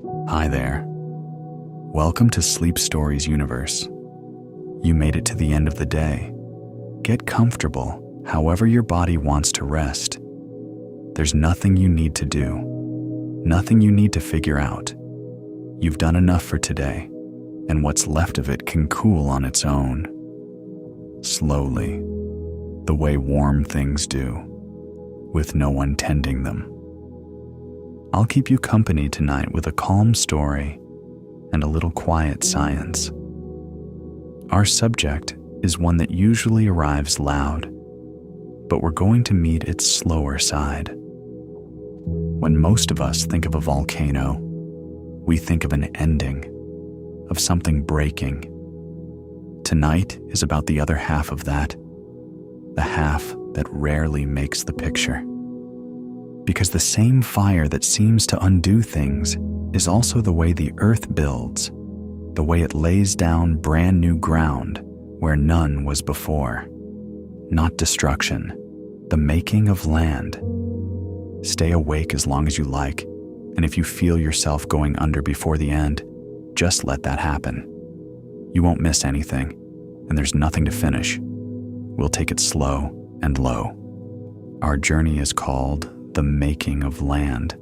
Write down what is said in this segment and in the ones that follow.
Hi there. Welcome to Sleep Stories Universe. You made it to the end of the day. Get comfortable however your body wants to rest. There's nothing you need to do, nothing you need to figure out. You've done enough for today, and what's left of it can cool on its own. Slowly, the way warm things do, with no one tending them. I'll keep you company tonight with a calm story and a little quiet science. Our subject is one that usually arrives loud, but we're going to meet its slower side. When most of us think of a volcano, we think of an ending, of something breaking. Tonight is about the other half of that, the half that rarely makes the picture. Because the same fire that seems to undo things is also the way the earth builds, the way it lays down brand new ground where none was before. Not destruction, the making of land. Stay awake as long as you like, and if you feel yourself going under before the end, just let that happen. You won't miss anything, and there's nothing to finish. We'll take it slow and low. Our journey is called the making of land.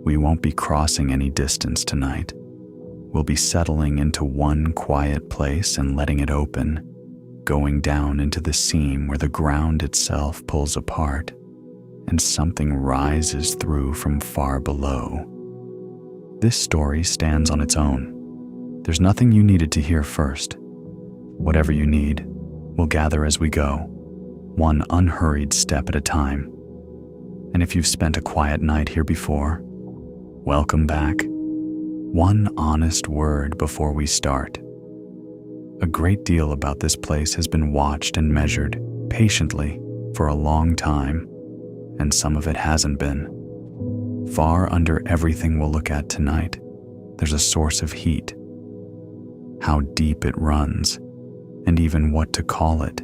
We won't be crossing any distance tonight. We'll be settling into one quiet place and letting it open, going down into the seam where the ground itself pulls apart and something rises through from far below. This story stands on its own. There's nothing you needed to hear first. Whatever you need, we'll gather as we go, one unhurried step at a time. And if you've spent a quiet night here before, welcome back. One honest word before we start. A great deal about this place has been watched and measured patiently for a long time, and some of it hasn't been. Far under everything we'll look at tonight, there's a source of heat. How deep it runs, and even what to call it,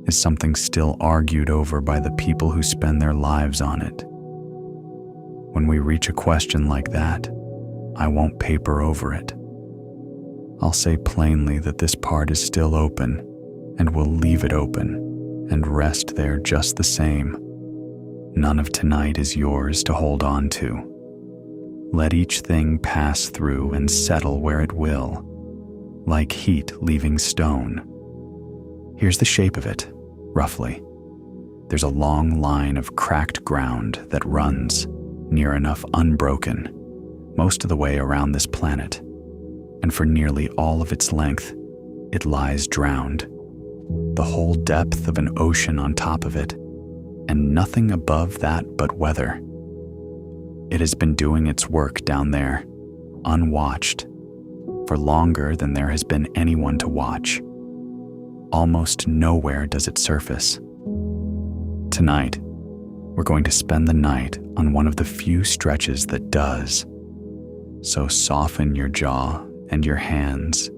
is something still argued over by the people who spend their lives on it. When we reach a question like that, I won't paper over it. I'll say plainly that this part is still open, and we'll leave it open and rest there just the same. None of tonight is yours to hold on to. Let each thing pass through and settle where it will, like heat leaving stone. Here's the shape of it. Roughly, there's a long line of cracked ground that runs, near enough unbroken, most of the way around this planet, and for nearly all of its length, it lies drowned. The whole depth of an ocean on top of it, and nothing above that but weather. It has been doing its work down there, unwatched, for longer than there has been anyone to watch. Almost nowhere does it surface. Tonight, we're going to spend the night on one of the few stretches that does. So soften your jaw and your hands.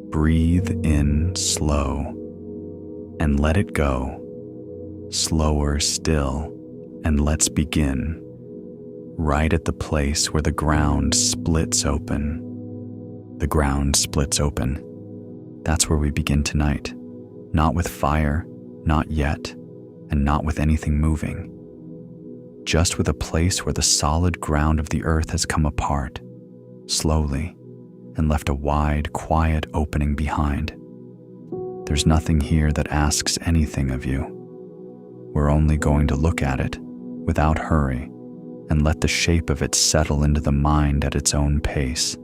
Breathe in slow and let it go. Slower still, and let's begin. Right at the place where the ground splits open. The ground splits open. That's where we begin tonight. Not with fire, not yet, and not with anything moving. Just with a place where the solid ground of the earth has come apart, slowly, and left a wide, quiet opening behind. There's nothing here that asks anything of you. We're only going to look at it, without hurry, and let the shape of it settle into the mind at its own pace.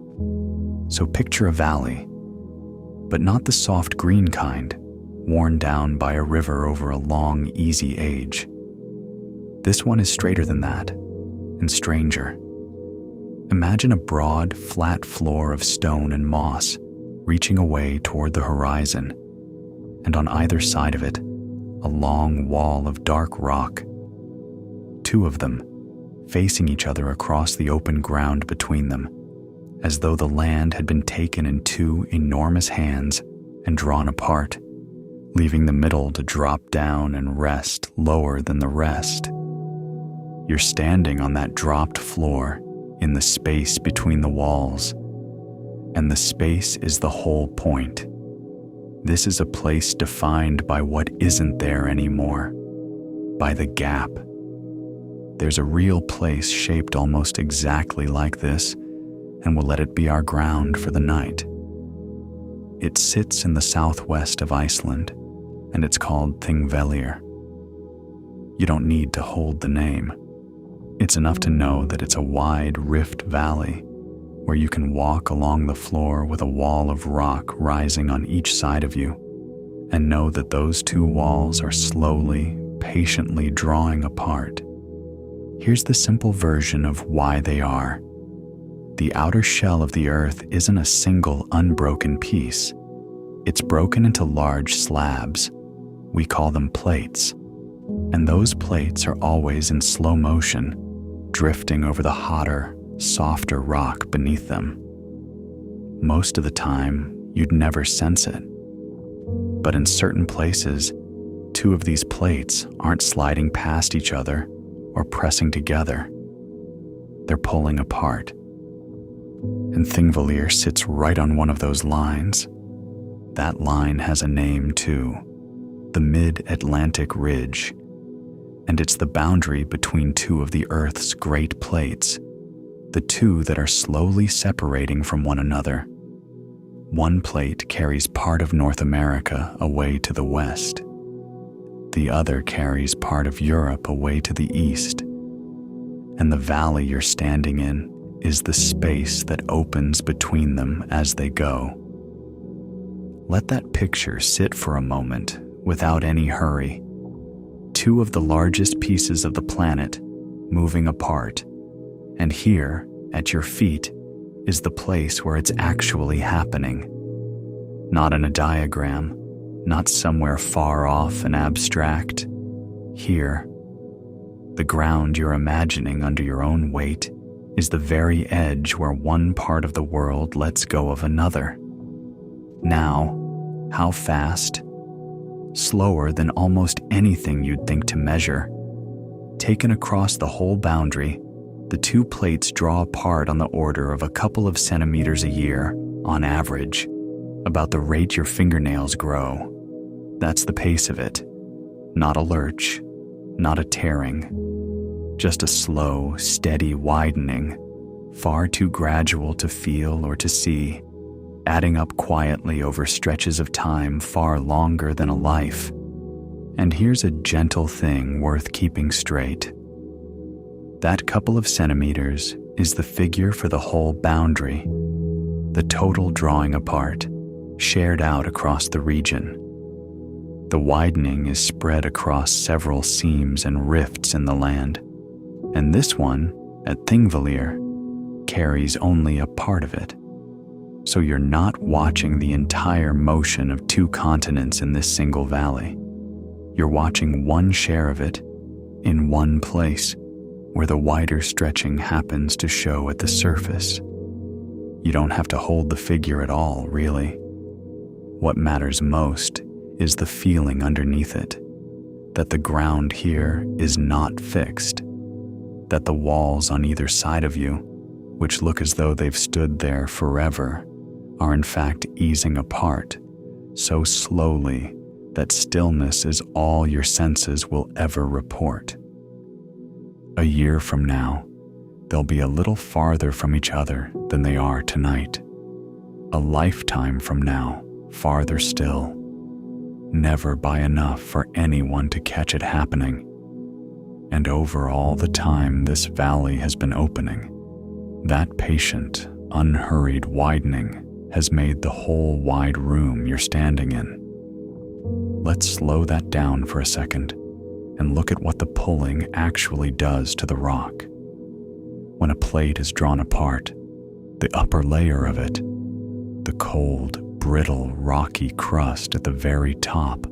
So picture a valley, but not the soft green kind, worn down by a river over a long, easy age. This one is straighter than that, and stranger. Imagine a broad, flat floor of stone and moss reaching away toward the horizon, and on either side of it, a long wall of dark rock. Two of them, facing each other across the open ground between them, as though the land had been taken in two enormous hands and drawn apart, leaving the middle to drop down and rest lower than the rest. You're standing on that dropped floor, in the space between the walls. And the space is the whole point. This is a place defined by what isn't there anymore, by the gap. There's a real place shaped almost exactly like this, and we'll let it be our ground for the night. It sits in the southwest of Iceland, and it's called Thingvellir. You don't need to hold the name. It's enough to know that it's a wide rift valley where you can walk along the floor with a wall of rock rising on each side of you, and know that those two walls are slowly, patiently drawing apart. Here's the simple version of why they are. The outer shell of the Earth isn't a single unbroken piece. It's broken into large slabs. We call them plates. And those plates are always in slow motion, drifting over the hotter, softer rock beneath them. Most of the time, you'd never sense it. But in certain places, two of these plates aren't sliding past each other or pressing together. They're pulling apart. And Thingvellir sits right on one of those lines. That line has a name too, the Mid-Atlantic Ridge. And it's the boundary between two of the Earth's great plates, the two that are slowly separating from one another. One plate carries part of North America away to the west. The other carries part of Europe away to the east. And the valley you're standing in is the space that opens between them as they go. Let that picture sit for a moment without any hurry. Two of the largest pieces of the planet moving apart, and here, at your feet, is the place where it's actually happening. Not in a diagram, not somewhere far off and abstract. Here, the ground you're imagining under your own weight is the very edge where one part of the world lets go of another. Now, how fast? Slower than almost anything you'd think to measure. Taken across the whole boundary, the two plates draw apart on the order of a couple of centimeters a year, on average, about the rate your fingernails grow. That's the pace of it. Not a lurch, not a tearing, just a slow, steady widening, far too gradual to feel or to see, adding up quietly over stretches of time far longer than a life. And here's a gentle thing worth keeping straight. That couple of centimeters is the figure for the whole boundary, the total drawing apart, shared out across the region. The widening is spread across several seams and rifts in the land, and this one, at Thingvellir, carries only a part of it. So you're not watching the entire motion of two continents in this single valley. You're watching one share of it in one place where the wider stretching happens to show at the surface. You don't have to hold the figure at all, really. What matters most is the feeling underneath it, that the ground here is not fixed, that the walls on either side of you, which look as though they've stood there forever, are in fact easing apart, so slowly that stillness is all your senses will ever report. A year from now, they'll be a little farther from each other than they are tonight. A lifetime from now, farther still. Never by enough for anyone to catch it happening. And over all the time this valley has been opening, that patient, unhurried widening has made the whole wide room you're standing in. Let's slow that down for a second and look at what the pulling actually does to the rock. When a plate is drawn apart, the upper layer of it, the cold, brittle, rocky crust at the very top,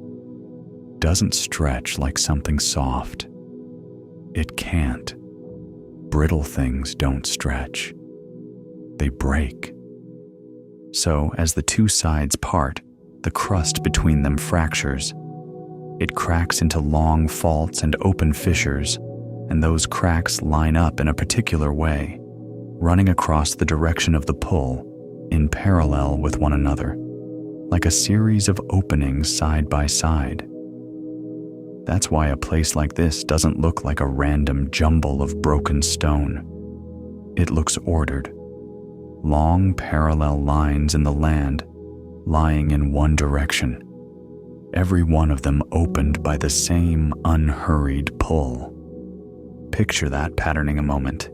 doesn't stretch like something soft. It can't. Brittle things don't stretch. They break. So as the two sides part, the crust between them fractures. It cracks into long faults and open fissures, and those cracks line up in a particular way, running across the direction of the pull in parallel with one another, like a series of openings side by side. That's why a place like this doesn't look like a random jumble of broken stone. It looks ordered. Long parallel lines in the land lying in one direction, every one of them opened by the same unhurried pull. Picture that patterning a moment.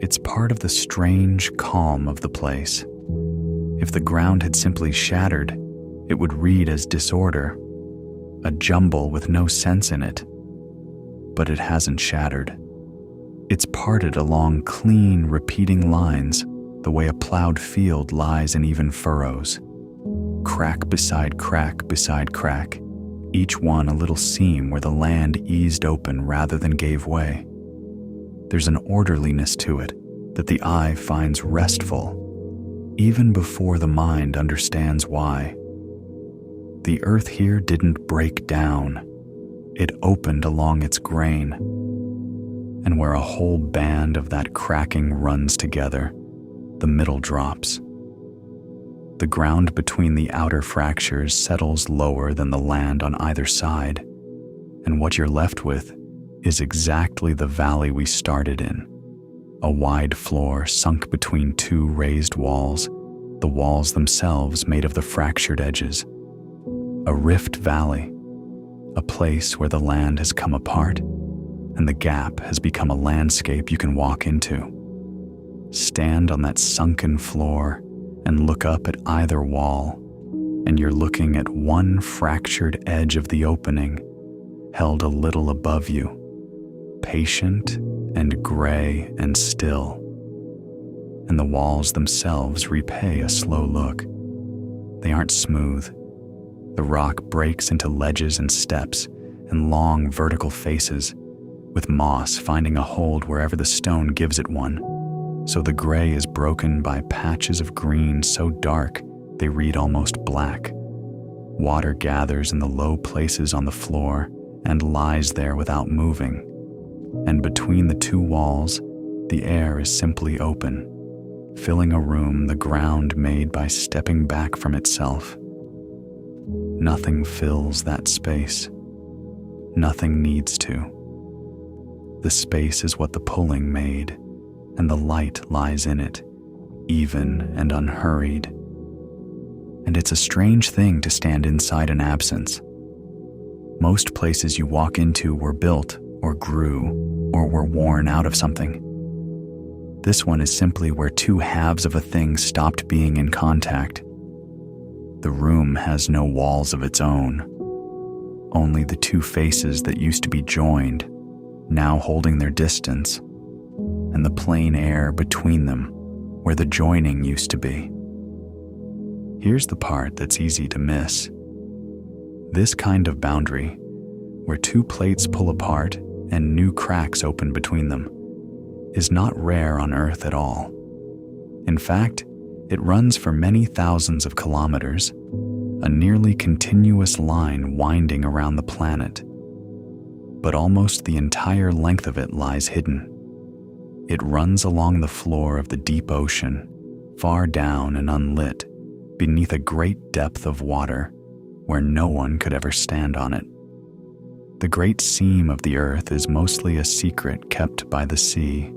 It's part of the strange calm of the place. If the ground had simply shattered, it would read as disorder, a jumble with no sense in it. But it hasn't shattered. It's parted along clean, repeating lines, the way a plowed field lies in even furrows. Crack beside crack beside crack, each one a little seam where the land eased open rather than gave way. There's an orderliness to it that the eye finds restful, even before the mind understands why. The earth here didn't break down. It opened along its grain. And where a whole band of that cracking runs together, the middle drops. The ground between the outer fractures settles lower than the land on either side, and what you're left with is exactly the valley we started in, a wide floor sunk between two raised walls, the walls themselves made of the fractured edges. A rift valley, a place where the land has come apart, and the gap has become a landscape you can walk into. Stand on that sunken floor and look up at either wall, and you're looking at one fractured edge of the opening, held a little above you, patient and gray and still. And the walls themselves repay a slow look. They aren't smooth. The rock breaks into ledges and steps and long vertical faces, with moss finding a hold wherever the stone gives it one. So the gray is broken by patches of green so dark they read almost black. Water gathers in the low places on the floor and lies there without moving. And between the two walls, the air is simply open, filling a room the ground made by stepping back from itself. Nothing fills that space. Nothing needs to. The space is what the pulling made, and the light lies in it, even and unhurried. And it's a strange thing to stand inside an absence. Most places you walk into were built or grew or were worn out of something. This one is simply where two halves of a thing stopped being in contact. The room has no walls of its own, only the two faces that used to be joined, now holding their distance, and the plain air between them where the joining used to be. Here's the part that's easy to miss. This kind of boundary, where two plates pull apart and new cracks open between them, is not rare on Earth at all. In fact, it runs for many thousands of kilometers, a nearly continuous line winding around the planet. But almost the entire length of it lies hidden. It runs along the floor of the deep ocean, far down and unlit, beneath a great depth of water where no one could ever stand on it. The great seam of the earth is mostly a secret kept by the sea,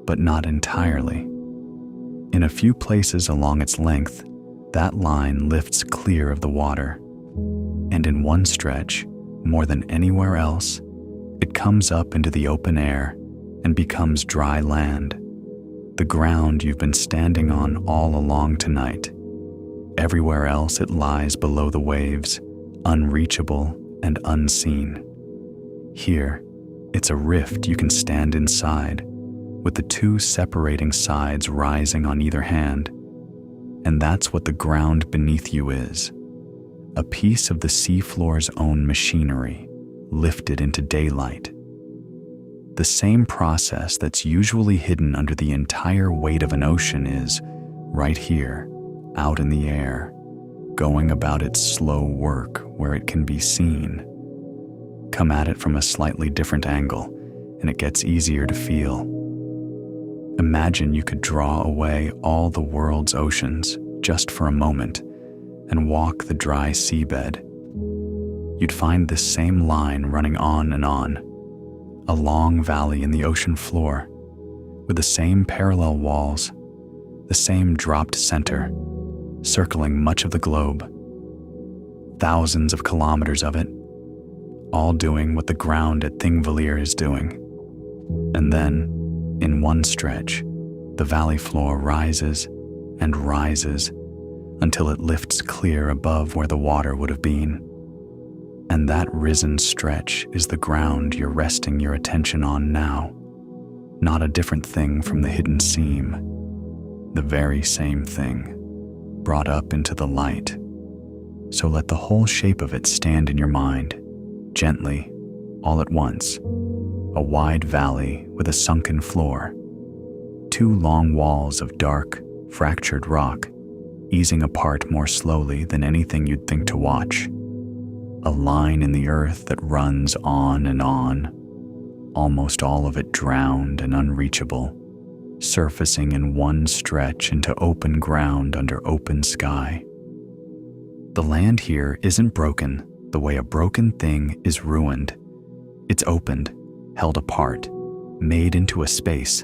but not entirely. In a few places along its length, that line lifts clear of the water, and in one stretch, more than anywhere else, it comes up into the open air and becomes dry land, the ground you've been standing on all along tonight. Everywhere else it lies below the waves, unreachable and unseen. Here, it's a rift you can stand inside, with the two separating sides rising on either hand. And that's what the ground beneath you is, a piece of the seafloor's own machinery, lifted into daylight. The same process that's usually hidden under the entire weight of an ocean is, right here, out in the air, going about its slow work where it can be seen. Come at it from a slightly different angle, and it gets easier to feel. Imagine you could draw away all the world's oceans just for a moment and walk the dry seabed. You'd find this same line running on and on, a long valley in the ocean floor, with the same parallel walls, the same dropped center, circling much of the globe. Thousands of kilometers of it, all doing what the ground at Thingvellir is doing. And then, in one stretch, the valley floor rises and rises until it lifts clear above where the water would have been. And that risen stretch is the ground you're resting your attention on now, not a different thing from the hidden seam, the very same thing, brought up into the light. So let the whole shape of it stand in your mind, gently, all at once. A wide valley with a sunken floor, two long walls of dark, fractured rock, easing apart more slowly than anything you'd think to watch. A line in the earth that runs on and on, almost all of it drowned and unreachable, surfacing in one stretch into open ground under open sky. The land here isn't broken the way a broken thing is ruined. It's opened, held apart, made into a space,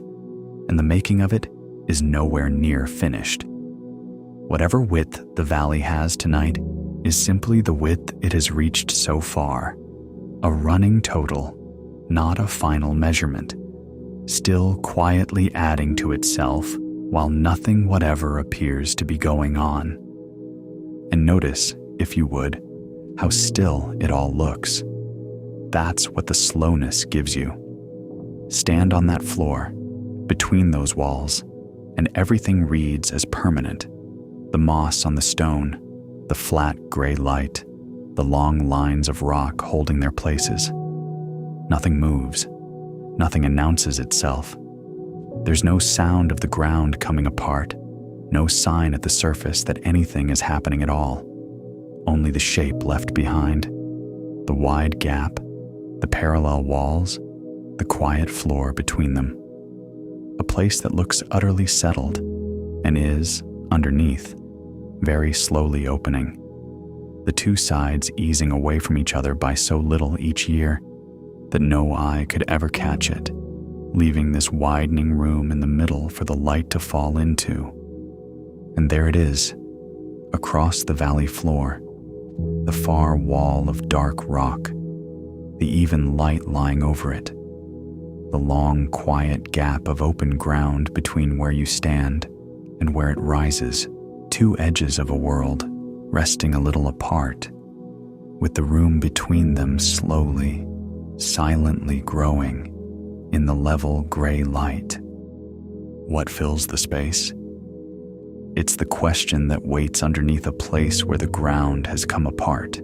and the making of it is nowhere near finished. Whatever width the valley has tonight is simply the width it has reached so far, a running total, not a final measurement, still quietly adding to itself while nothing whatever appears to be going on. And notice, if you would, how still it all looks. That's what the slowness gives you. Stand on that floor, between those walls, and everything reads as permanent. The moss on the stone, the flat gray light, the long lines of rock holding their places. Nothing moves. Nothing announces itself. There's no sound of the ground coming apart, no sign at the surface that anything is happening at all. Only the shape left behind, the wide gap, the parallel walls, the quiet floor between them. A place that looks utterly settled and is, underneath, very slowly opening, the two sides easing away from each other by so little each year that no eye could ever catch it, leaving this widening room in the middle for the light to fall into. And there it is, across the valley floor, the far wall of dark rock, the even light lying over it, the long, quiet gap of open ground between where you stand and where it rises, two edges of a world resting a little apart, with the room between them slowly, silently growing in the level gray light. What fills the space? It's the question that waits underneath a place where the ground has come apart.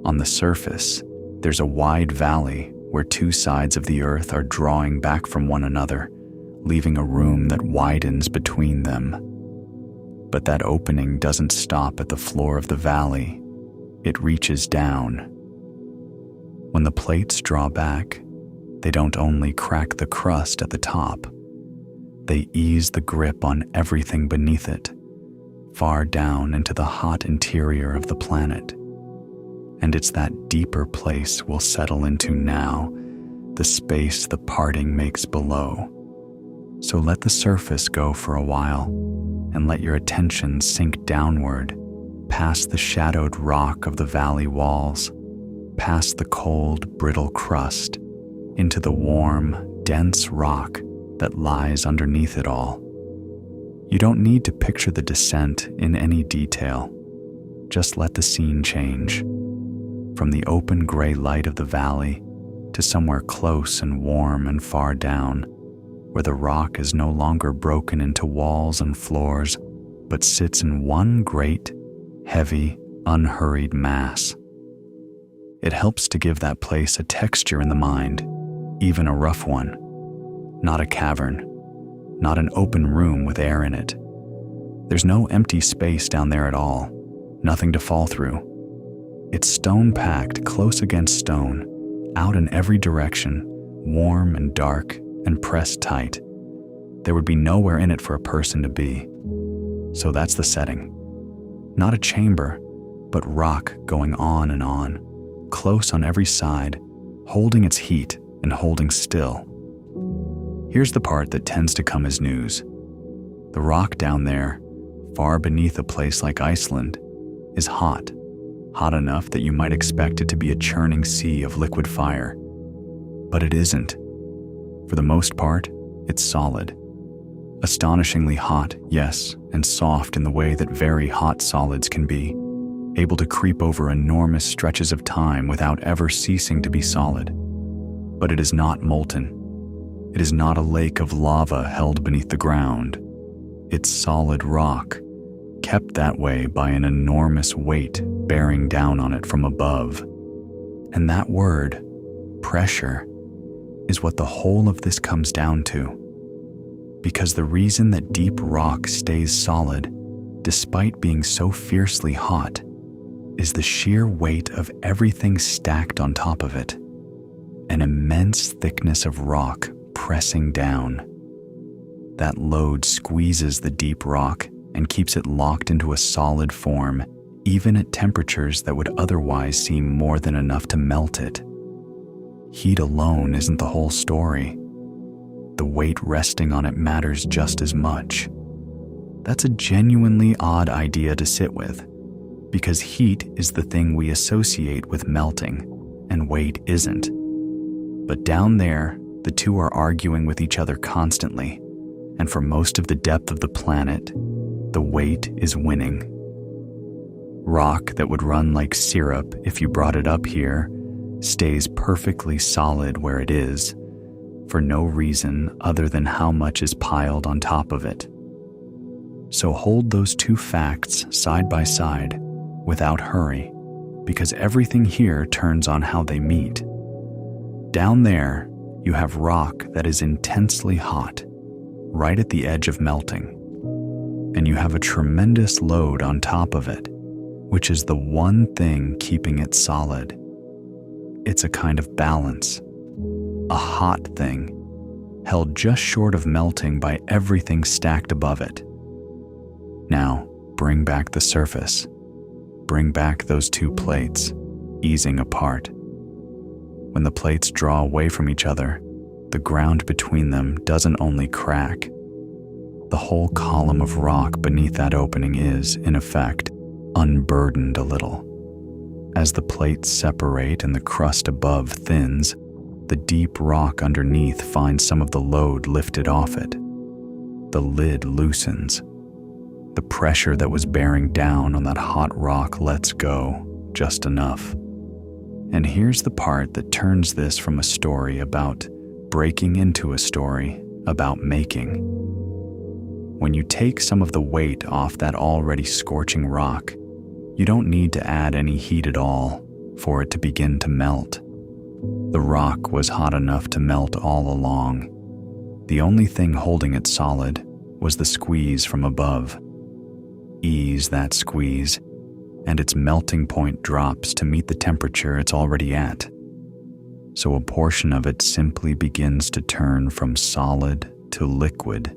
On the surface, there's a wide valley where two sides of the earth are drawing back from one another, leaving a room that widens between them. But that opening doesn't stop at the floor of the valley. It reaches down. When the plates draw back, they don't only crack the crust at the top, they ease the grip on everything beneath it, far down into the hot interior of the planet. And it's that deeper place we'll settle into now, the space the parting makes below. So let the surface go for a while, and let your attention sink downward, past the shadowed rock of the valley walls, past the cold, brittle crust, into the warm, dense rock that lies underneath it all. You don't need to picture the descent in any detail. Just let the scene change. From the open gray light of the valley to somewhere close and warm and far down, where the rock is no longer broken into walls and floors, but sits in one great, heavy, unhurried mass. It helps to give that place a texture in the mind, even a rough one. Not a cavern, not an open room with air in it. There's no empty space down there at all, nothing to fall through. It's stone-packed close against stone, out in every direction, warm and dark and pressed tight. There would be nowhere in it for a person to be. So that's the setting. Not a chamber, but rock going on, close on every side, holding its heat and holding still. Here's the part that tends to come as news. The rock down there, far beneath a place like Iceland, is hot enough that you might expect it to be a churning sea of liquid fire. But it isn't. For the most part, it's solid. Astonishingly hot, yes, and soft in the way that very hot solids can be, able to creep over enormous stretches of time without ever ceasing to be solid. But it is not molten. It is not a lake of lava held beneath the ground. It's solid rock, kept that way by an enormous weight bearing down on it from above. And that word, pressure, is what the whole of this comes down to. Because the reason that deep rock stays solid, despite being so fiercely hot, is the sheer weight of everything stacked on top of it. An immense thickness of rock pressing down. That load squeezes the deep rock and keeps it locked into a solid form, even at temperatures that would otherwise seem more than enough to melt it. Heat alone isn't the whole story. The weight resting on it matters just as much. That's a genuinely odd idea to sit with, because heat is the thing we associate with melting, and weight isn't. But down there, the two are arguing with each other constantly, and for most of the depth of the planet, the weight is winning. Rock that would run like syrup if you brought it up here stays perfectly solid where it is, for no reason other than how much is piled on top of it. So hold those two facts side by side without hurry, because everything here turns on how they meet. Down there, you have rock that is intensely hot, right at the edge of melting, and you have a tremendous load on top of it, which is the one thing keeping it solid. It's a kind of balance, a hot thing, held just short of melting by everything stacked above it. Now, bring back the surface. Bring back those two plates, easing apart. When the plates draw away from each other, the ground between them doesn't only crack. The whole column of rock beneath that opening is, in effect, unburdened a little. As the plates separate and the crust above thins, the deep rock underneath finds some of the load lifted off it. The lid loosens. The pressure that was bearing down on that hot rock lets go, just enough. And here's the part that turns this from a story about breaking into a story about making. When you take some of the weight off that already scorching rock, you don't need to add any heat at all for it to begin to melt. The rock was hot enough to melt all along. The only thing holding it solid was the squeeze from above. Ease that squeeze, and its melting point drops to meet the temperature it's already at. So a portion of it simply begins to turn from solid to liquid,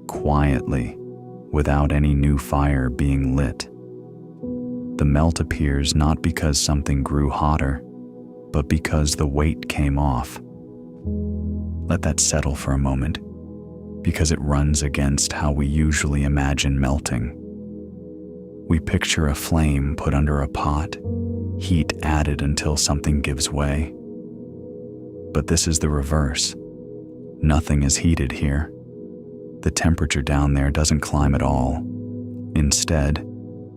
quietly, without any new fire being lit. The melt appears not because something grew hotter, but because the weight came off. Let that settle for a moment, because it runs against how we usually imagine melting. We picture a flame put under a pot, heat added until something gives way. But this is the reverse. Nothing is heated here. The temperature down there doesn't climb at all. Instead,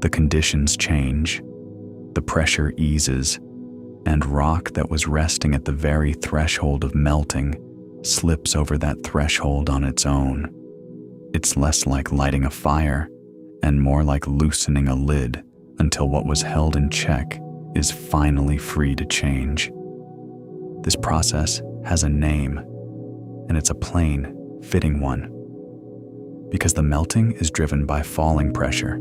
the conditions change, the pressure eases, and rock that was resting at the very threshold of melting slips over that threshold on its own. It's less like lighting a fire and more like loosening a lid until what was held in check is finally free to change. This process has a name, and it's a plain, fitting one. Because the melting is driven by falling pressure,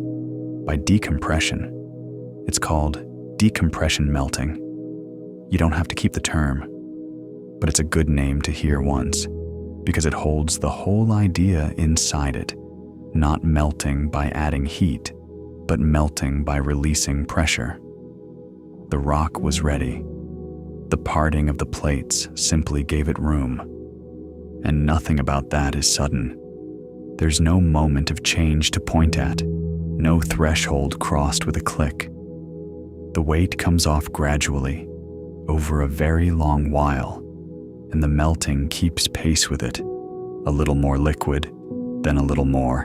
by decompression. It's called decompression melting. You don't have to keep the term, but it's a good name to hear once, because it holds the whole idea inside it, not melting by adding heat, but melting by releasing pressure. The rock was ready. The parting of the plates simply gave it room. And nothing about that is sudden. There's no moment of change to point at, no threshold crossed with a click. The weight comes off gradually, over a very long while, and the melting keeps pace with it, a little more liquid, then a little more,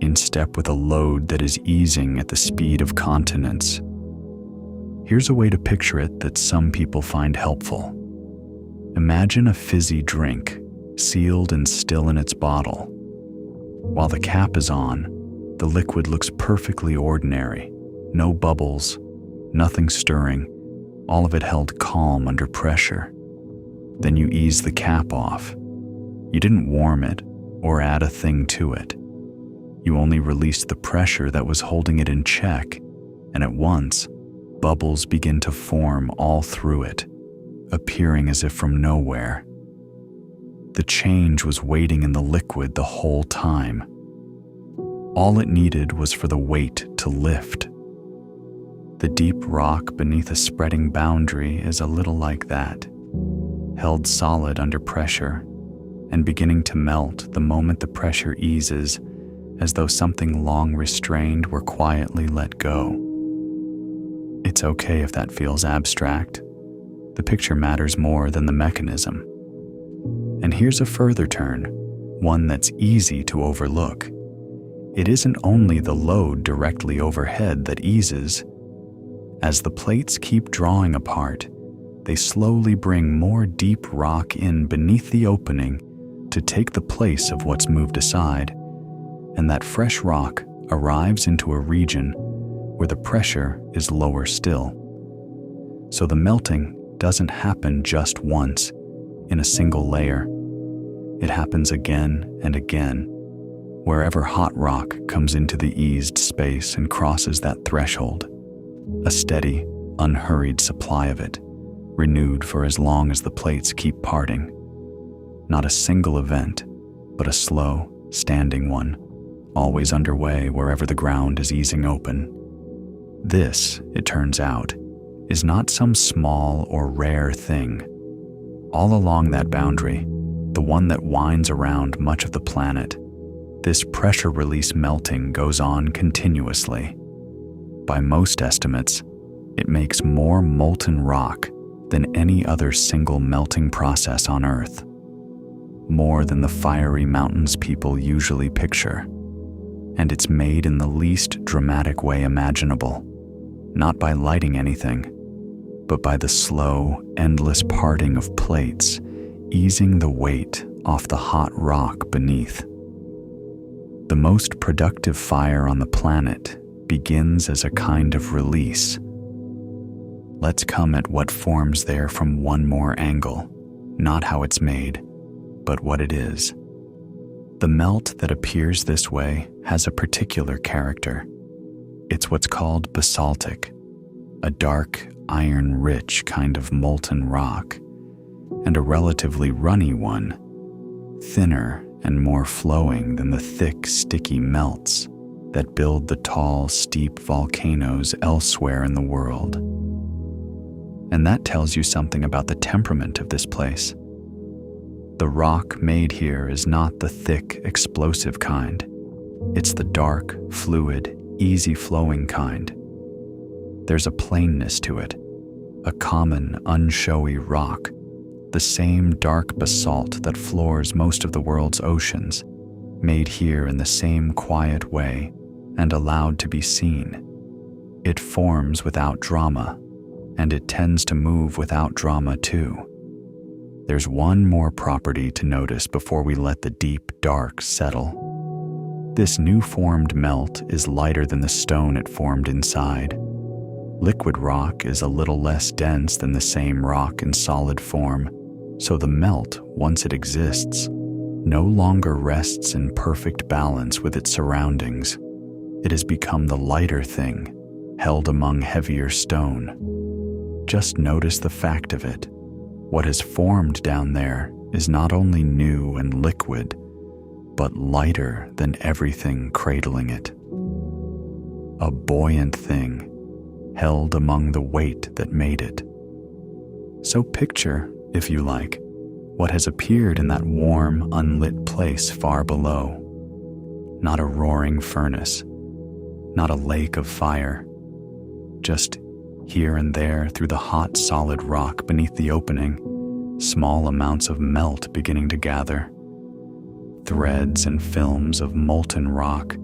in step with a load that is easing at the speed of continents. Here's a way to picture it that some people find helpful. Imagine a fizzy drink, sealed and still in its bottle. While the cap is on, the liquid looks perfectly ordinary. No bubbles, nothing stirring, all of it held calm under pressure. Then you ease the cap off. You didn't warm it or add a thing to it. You only released the pressure that was holding it in check, and at once, bubbles begin to form all through it, appearing as if from nowhere. The change was waiting in the liquid the whole time. All it needed was for the weight to lift. The deep rock beneath a spreading boundary is a little like that, held solid under pressure and beginning to melt the moment the pressure eases, as though something long restrained were quietly let go. It's okay if that feels abstract. The picture matters more than the mechanism. And here's a further turn, one that's easy to overlook. It isn't only the load directly overhead that eases. As the plates keep drawing apart, they slowly bring more deep rock in beneath the opening to take the place of what's moved aside, and that fresh rock arrives into a region where the pressure is lower still. So the melting doesn't happen just once, in a single layer. It happens again and again, wherever hot rock comes into the eased space and crosses that threshold. A steady, unhurried supply of it, renewed for as long as the plates keep parting. Not a single event, but a slow, standing one, always underway wherever the ground is easing open. This, it turns out, is not some small or rare thing. All along that boundary, the one that winds around much of the planet, this pressure release melting goes on continuously. By most estimates, it makes more molten rock than any other single melting process on Earth. More than the fiery mountains people usually picture. And it's made in the least dramatic way imaginable, not by lighting anything, but by the slow, endless parting of plates, easing the weight off the hot rock beneath. The most productive fire on the planet begins as a kind of release. Let's come at what forms there from one more angle, not how it's made, but what it is. The melt that appears this way has a particular character. It's what's called basaltic, a dark, iron-rich kind of molten rock, and a relatively runny one, thinner and more flowing than the thick, sticky melts that build the tall, steep volcanoes elsewhere in the world. And that tells you something about the temperament of this place. The rock made here is not the thick, explosive kind. It's the dark, fluid, easy-flowing kind. There's a plainness to it, a common, unshowy rock, the same dark basalt that floors most of the world's oceans, made here in the same quiet way and allowed to be seen. It forms without drama, and it tends to move without drama too. There's one more property to notice before we let the deep dark settle. This new-formed melt is lighter than the stone it formed inside. Liquid rock is a little less dense than the same rock in solid form, so the melt, once it exists, no longer rests in perfect balance with its surroundings. It has become the lighter thing, held among heavier stone. Just notice the fact of it. What has formed down there is not only new and liquid, but lighter than everything cradling it. A buoyant thing, held among the weight that made it. So picture, if you like, what has appeared in that warm, unlit place far below. Not a roaring furnace, not a lake of fire, just here and there through the hot, solid rock beneath the opening, small amounts of melt beginning to gather. Threads and films of molten rock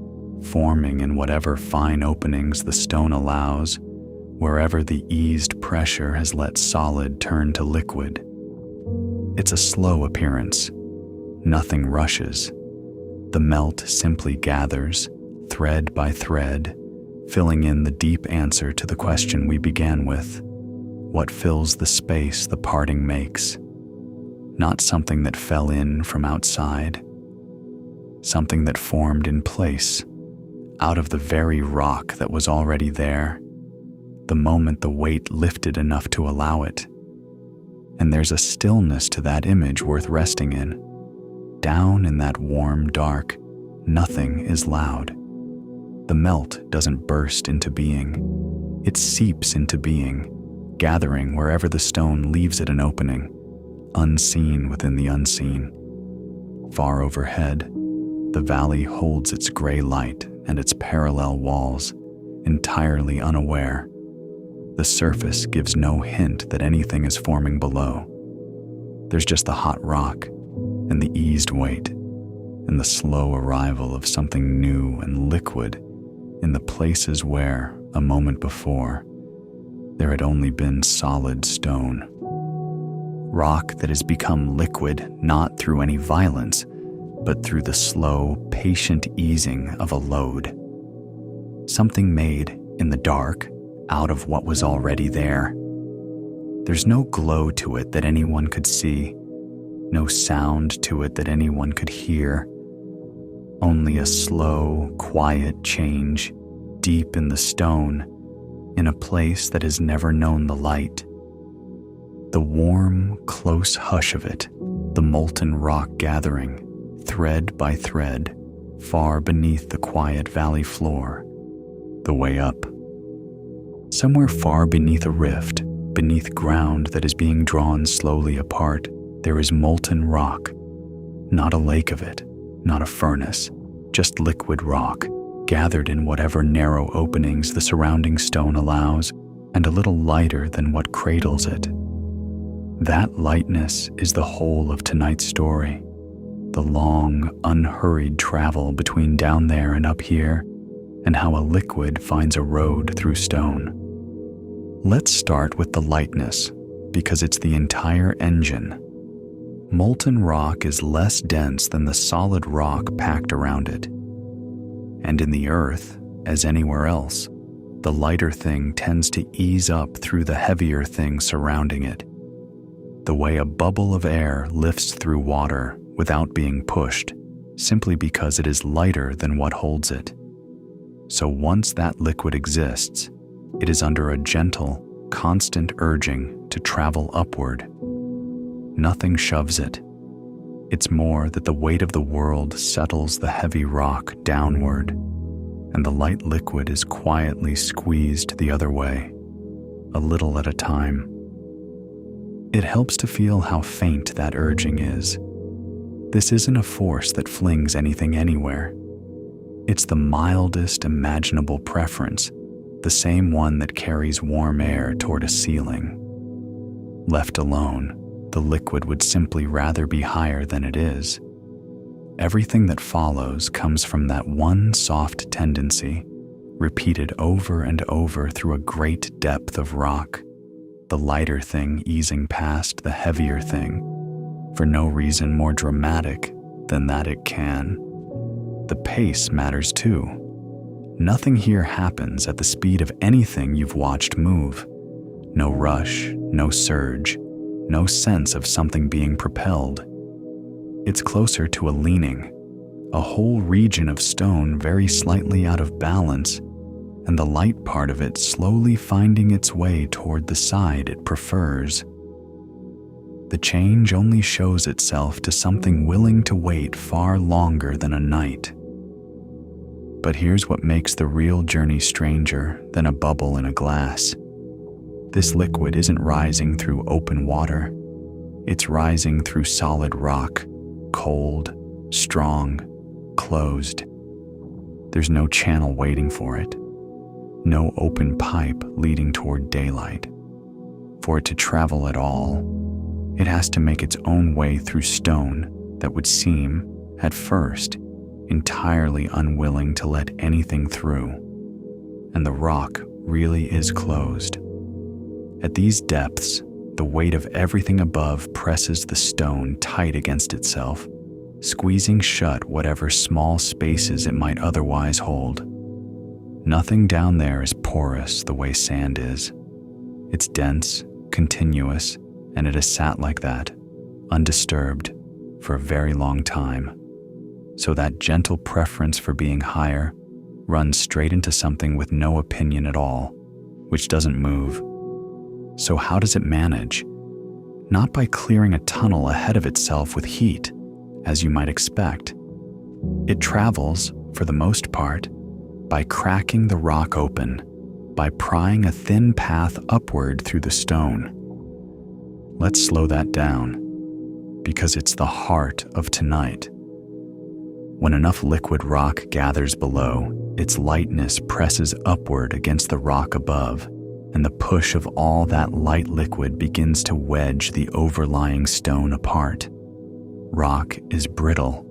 forming in whatever fine openings the stone allows, wherever the eased pressure has let solid turn to liquid. It's a slow appearance. Nothing rushes. The melt simply gathers, thread by thread, filling in the deep answer to the question we began with. What fills the space the parting makes? Not something that fell in from outside. Something that formed in place, out of the very rock that was already there, the moment the weight lifted enough to allow it. And there's a stillness to that image worth resting in. Down in that warm dark, nothing is loud. The melt doesn't burst into being. It seeps into being, gathering wherever the stone leaves it an opening, unseen within the unseen. Far overhead, the valley holds its gray light and its parallel walls, entirely unaware. The surface gives no hint that anything is forming below. There's just the hot rock and the eased weight and the slow arrival of something new and liquid in the places where, a moment before, there had only been solid stone. Rock that has become liquid not through any violence, but through the slow, patient easing of a load. Something made in the dark out of what was already there. There's no glow to it that anyone could see, no sound to it that anyone could hear. Only a slow, quiet change deep in the stone, in a place that has never known the light. The warm, close hush of it, the molten rock gathering, thread by thread, far beneath the quiet valley floor, the way up. Somewhere far beneath a rift, beneath ground that is being drawn slowly apart, there is molten rock. Not a lake of it, not a furnace, just liquid rock, gathered in whatever narrow openings the surrounding stone allows, and a little lighter than what cradles it. That lightness is the whole of tonight's story. The long, unhurried travel between down there and up here, and how a liquid finds a road through stone. Let's start with the lightness, because it's the entire engine. Molten rock is less dense than the solid rock packed around it. And in the earth, as anywhere else, the lighter thing tends to ease up through the heavier thing surrounding it. The way a bubble of air lifts through water without being pushed, simply because it is lighter than what holds it. So once that liquid exists, it is under a gentle, constant urging to travel upward. Nothing shoves it. It's more that the weight of the world settles the heavy rock downward, and the light liquid is quietly squeezed the other way, a little at a time. It helps to feel how faint that urging is. This isn't a force that flings anything anywhere. It's the mildest imaginable preference, the same one that carries warm air toward a ceiling. Left alone, the liquid would simply rather be higher than it is. Everything that follows comes from that one soft tendency, repeated over and over through a great depth of rock, the lighter thing easing past the heavier thing, for no reason more dramatic than that it can. The pace matters too. Nothing here happens at the speed of anything you've watched move. No rush, no surge, no sense of something being propelled. It's closer to a leaning, a whole region of stone very slightly out of balance, and the light part of it slowly finding its way toward the side it prefers. The change only shows itself to something willing to wait far longer than a night. But here's what makes the real journey stranger than a bubble in a glass. This liquid isn't rising through open water. It's rising through solid rock, cold, strong, closed. There's no channel waiting for it, no open pipe leading toward daylight. For it to travel at all, it has to make its own way through stone that would seem, at first, entirely unwilling to let anything through. And the rock really is closed. At these depths, the weight of everything above presses the stone tight against itself, squeezing shut whatever small spaces it might otherwise hold. Nothing down there is porous the way sand is. It's dense, continuous, and it has sat like that, undisturbed, for a very long time. So that gentle preference for being higher runs straight into something with no opinion at all, which doesn't move. So how does it manage? Not by clearing a tunnel ahead of itself with heat, as you might expect. It travels, for the most part, by cracking the rock open, by prying a thin path upward through the stone. Let's slow that down, because it's the heart of tonight. When enough liquid rock gathers below, its lightness presses upward against the rock above, and the push of all that light liquid begins to wedge the overlying stone apart. Rock is brittle.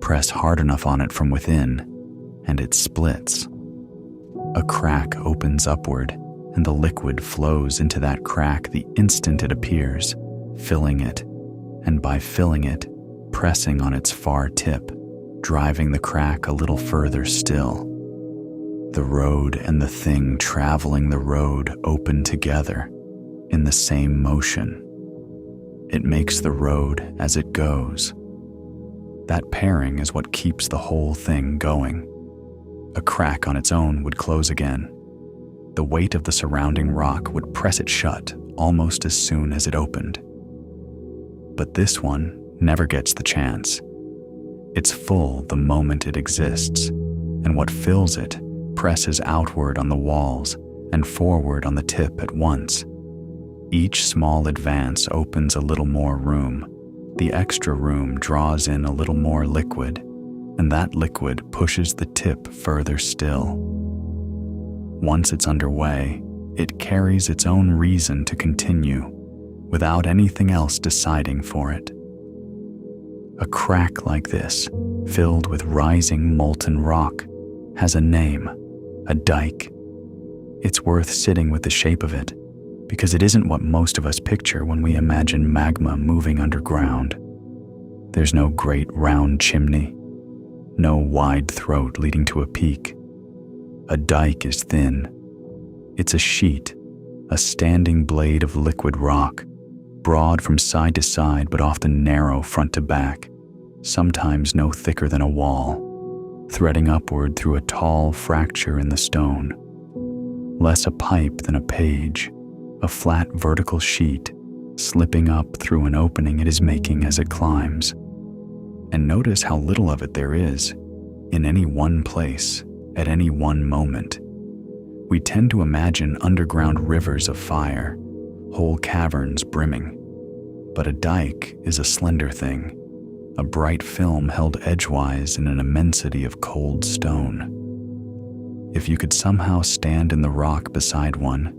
Press hard enough on it from within, and it splits. A crack opens upward, and the liquid flows into that crack the instant it appears, filling it, and by filling it, pressing on its far tip, driving the crack a little further still. The road and the thing traveling the road open together in the same motion. It makes the road as it goes. That pairing is what keeps the whole thing going. A crack on its own would close again. The weight of the surrounding rock would press it shut almost as soon as it opened. But this one never gets the chance. It's full the moment it exists, and what fills it presses outward on the walls and forward on the tip at once. Each small advance opens a little more room. The extra room draws in a little more liquid, and that liquid pushes the tip further still. Once it's underway, it carries its own reason to continue, without anything else deciding for it. A crack like this, filled with rising molten rock, has a name, a dike. It's worth sitting with the shape of it, because it isn't what most of us picture when we imagine magma moving underground. There's no great round chimney, no wide throat leading to a peak. A dike is thin. It's a sheet, a standing blade of liquid rock, broad from side to side but often narrow front to back, sometimes no thicker than a wall, threading upward through a tall fracture in the stone. Less a pipe than a page, a flat vertical sheet, slipping up through an opening it is making as it climbs. And notice how little of it there is, in any one place, at any one moment. We tend to imagine underground rivers of fire, whole caverns brimming. But a dike is a slender thing, a bright film held edgewise in an immensity of cold stone. If you could somehow stand in the rock beside one,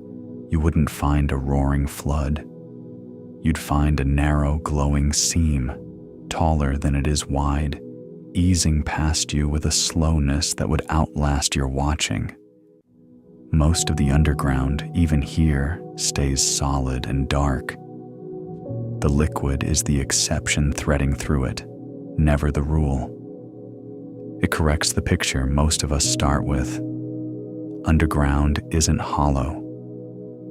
you wouldn't find a roaring flood. You'd find a narrow, glowing seam, taller than it is wide, easing past you with a slowness that would outlast your watching. Most of the underground, even here, stays solid and dark. The liquid is the exception threading through it, never the rule. It corrects the picture most of us start with. Underground isn't hollow.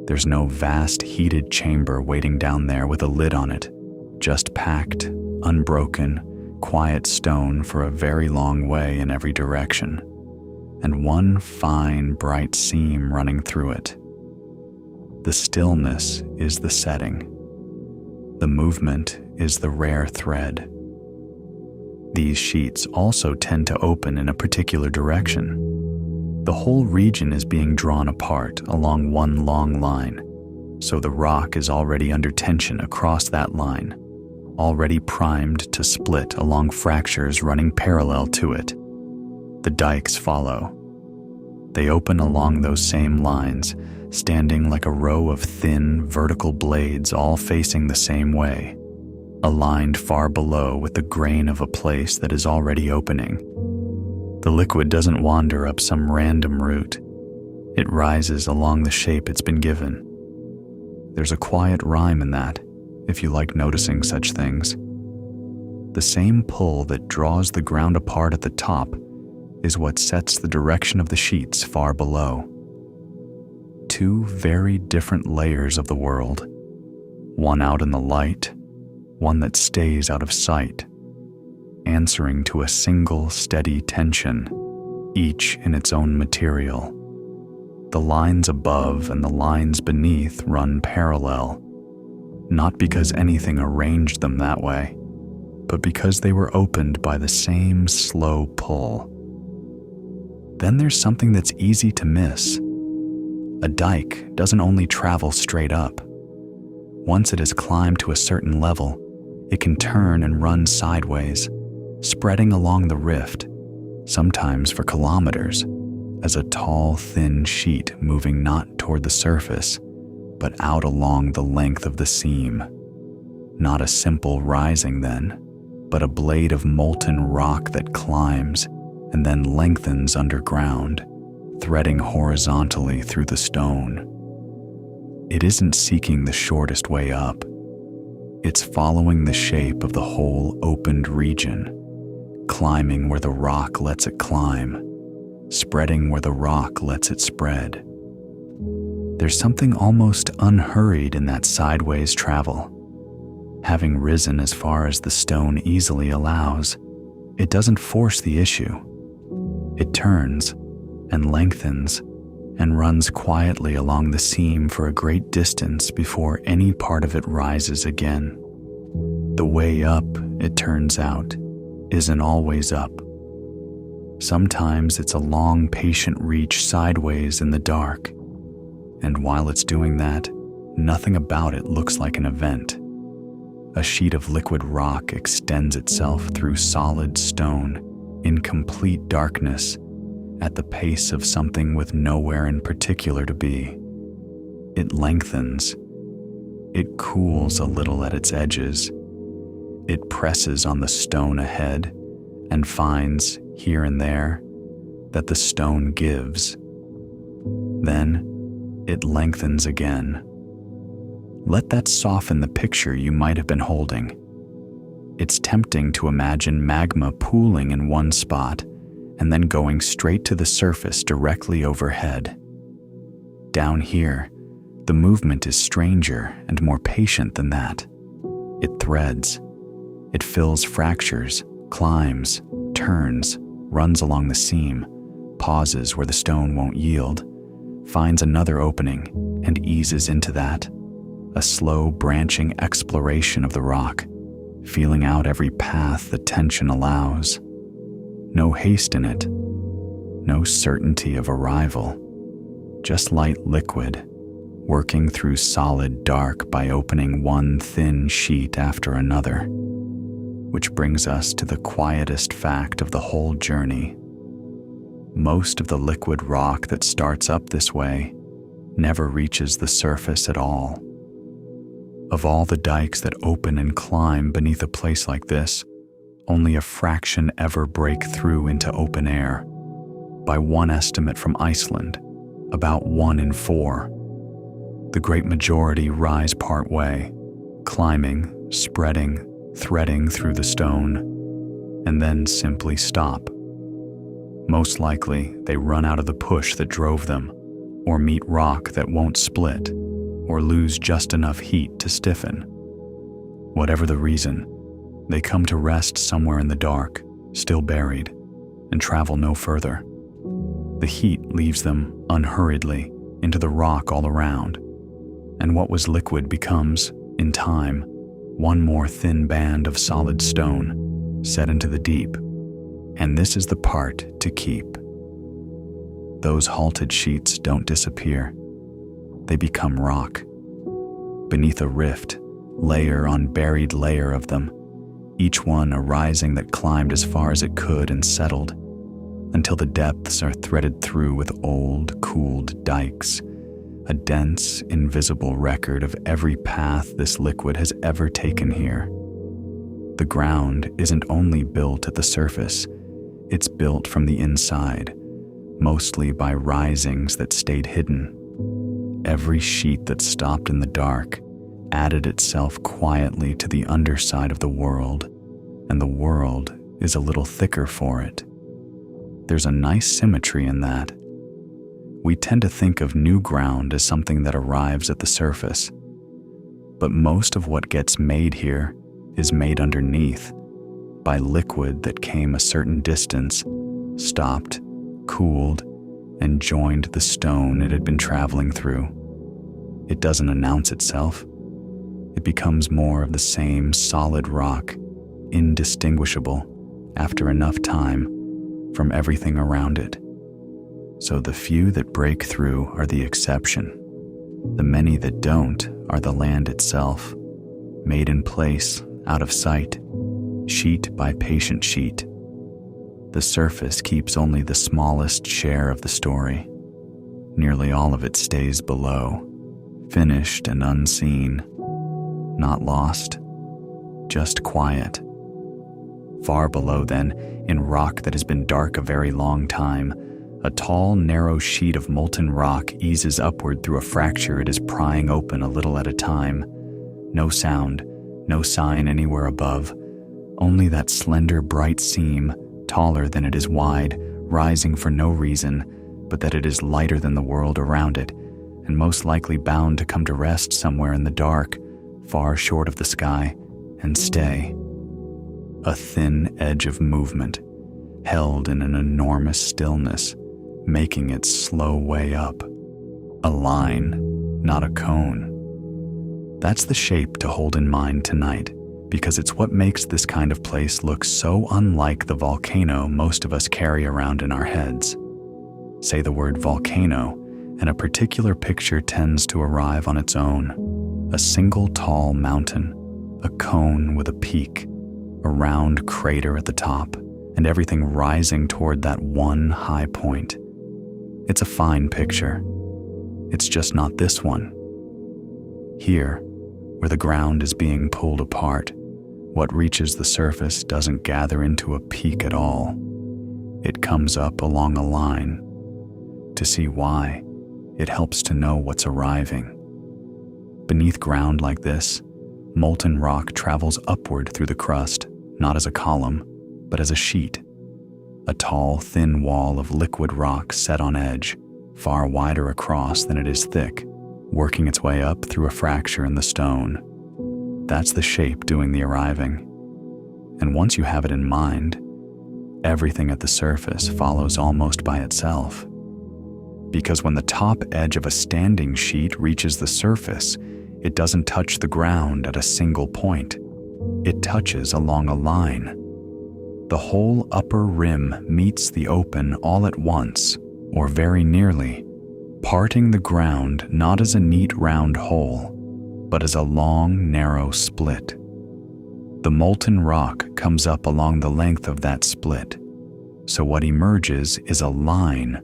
There's no vast heated chamber waiting down there with a lid on it, just packed, unbroken, quiet stone for a very long way in every direction, and one fine, bright seam running through it. The stillness is the setting. The movement is the rare thread. These sheets also tend to open in a particular direction. The whole region is being drawn apart along one long line, so the rock is already under tension across that line, already primed to split along fractures running parallel to it. The dikes follow. They open along those same lines, standing like a row of thin, vertical blades all facing the same way, aligned far below with the grain of a place that is already opening. The liquid doesn't wander up some random route. It rises along the shape it's been given. There's a quiet rhyme in that, if you like noticing such things. The same pull that draws the ground apart at the top is what sets the direction of the sheets far below. Two very different layers of the world, one out in the light, one that stays out of sight, answering to a single steady tension, each in its own material. The lines above and the lines beneath run parallel, not because anything arranged them that way, but because they were opened by the same slow pull. Then there's something that's easy to miss. A dike doesn't only travel straight up. Once it has climbed to a certain level, it can turn and run sideways, spreading along the rift, sometimes for kilometers, as a tall, thin sheet moving not toward the surface, but out along the length of the seam. Not a simple rising then, but a blade of molten rock that climbs and then lengthens underground, threading horizontally through the stone. It isn't seeking the shortest way up. It's following the shape of the whole opened region, climbing where the rock lets it climb, spreading where the rock lets it spread. There's something almost unhurried in that sideways travel. Having risen as far as the stone easily allows, it doesn't force the issue. It turns and lengthens and runs quietly along the seam for a great distance before any part of it rises again. The way up, it turns out, isn't always up. Sometimes it's a long, patient reach sideways in the dark, and while it's doing that, nothing about it looks like an event. A sheet of liquid rock extends itself through solid stone in complete darkness at the pace of something with nowhere in particular to be. It lengthens. It cools a little at its edges. It presses on the stone ahead and finds, here and there, that the stone gives. Then it lengthens again. Let that soften the picture you might have been holding. It's tempting to imagine magma pooling in one spot and then going straight to the surface directly overhead. Down here, the movement is stranger and more patient than that. It threads. It fills fractures, climbs, turns, runs along the seam, pauses where the stone won't yield, finds another opening, and eases into that. A slow, branching exploration of the rock, feeling out every path the tension allows. No haste in it, no certainty of arrival, just light liquid, working through solid dark by opening one thin sheet after another, which brings us to the quietest fact of the whole journey. Most of the liquid rock that starts up this way never reaches the surface at all. Of all the dikes that open and climb beneath a place like this, only a fraction ever break through into open air. By one estimate from Iceland, about 1 in 4. The great majority rise part way, climbing, spreading, threading through the stone, and then simply stop. Most likely, they run out of the push that drove them, or meet rock that won't split, or lose just enough heat to stiffen. Whatever the reason, they come to rest somewhere in the dark, still buried, and travel no further. The heat leaves them unhurriedly into the rock all around, and what was liquid becomes, in time, One more thin band of solid stone set into the deep, and this is the part to keep. Those halted sheets don't disappear. They become rock. Beneath a rift, layer on buried layer of them, each one a rising that climbed as far as it could and settled, until the depths are threaded through with old, cooled dikes, a dense, invisible record of every path this liquid has ever taken here. The ground isn't only built at the surface, it's built from the inside, mostly by risings that stayed hidden. Every sheet that stopped in the dark added itself quietly to the underside of the world, and the world is a little thicker for it. There's a nice symmetry in that. We tend to think of new ground as something that arrives at the surface, but most of what gets made here is made underneath by liquid that came a certain distance, stopped, cooled, and joined the stone it had been traveling through. It doesn't announce itself. It becomes more of the same solid rock, indistinguishable after enough time from everything around it. So the few that break through are the exception. The many that don't are the land itself, made in place, out of sight, sheet by patient sheet. The surface keeps only the smallest share of the story. Nearly all of it stays below, finished and unseen, not lost, just quiet. Far below then, in rock that has been dark a very long time, a tall, narrow sheet of molten rock eases upward through a fracture it is prying open a little at a time. No sound, no sign anywhere above, only that slender, bright seam, taller than it is wide, rising for no reason, but that it is lighter than the world around it, and most likely bound to come to rest somewhere in the dark, far short of the sky, and stay. A thin edge of movement, held in an enormous stillness, making its slow way up. A line, not a cone. That's the shape to hold in mind tonight, because it's what makes this kind of place look so unlike the volcano most of us carry around in our heads. Say the word volcano, and a particular picture tends to arrive on its own. A single tall mountain, a cone with a peak, a round crater at the top, and everything rising toward that one high point. It's a fine picture. It's just not this one. Here, where the ground is being pulled apart, what reaches the surface doesn't gather into a peak at all. It comes up along a line. To see why, it helps to know what's arriving. Beneath ground like this, molten rock travels upward through the crust, not as a column, but as a sheet. A tall, thin wall of liquid rock set on edge, far wider across than it is thick, working its way up through a fracture in the stone. That's the shape doing the arriving. And once you have it in mind, everything at the surface follows almost by itself. Because when the top edge of a standing sheet reaches the surface, it doesn't touch the ground at a single point. It touches along a line. The whole upper rim meets the open all at once, or very nearly, parting the ground not as a neat round hole, but as a long, narrow split. The molten rock comes up along the length of that split, so what emerges is a line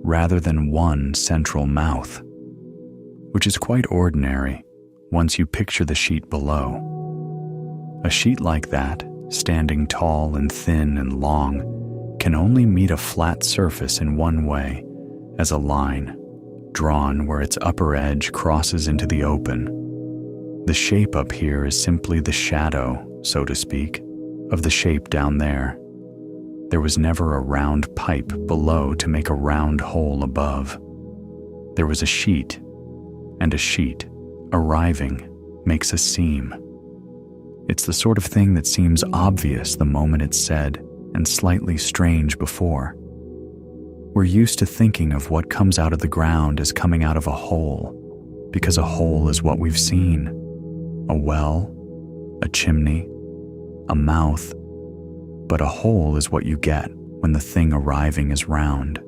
rather than one central mouth, which is quite ordinary once you picture the sheet below. A sheet like that, standing tall and thin and long, can only meet a flat surface in one way, as a line, drawn where its upper edge crosses into the open. The shape up here is simply the shadow, so to speak, of the shape down there. There was never a round pipe below to make a round hole above. There was a sheet, and a sheet, arriving, makes a seam. It's the sort of thing that seems obvious the moment it's said, and slightly strange before. We're used to thinking of what comes out of the ground as coming out of a hole, because a hole is what we've seen. A well, a chimney, a mouth, but a hole is what you get when the thing arriving is round.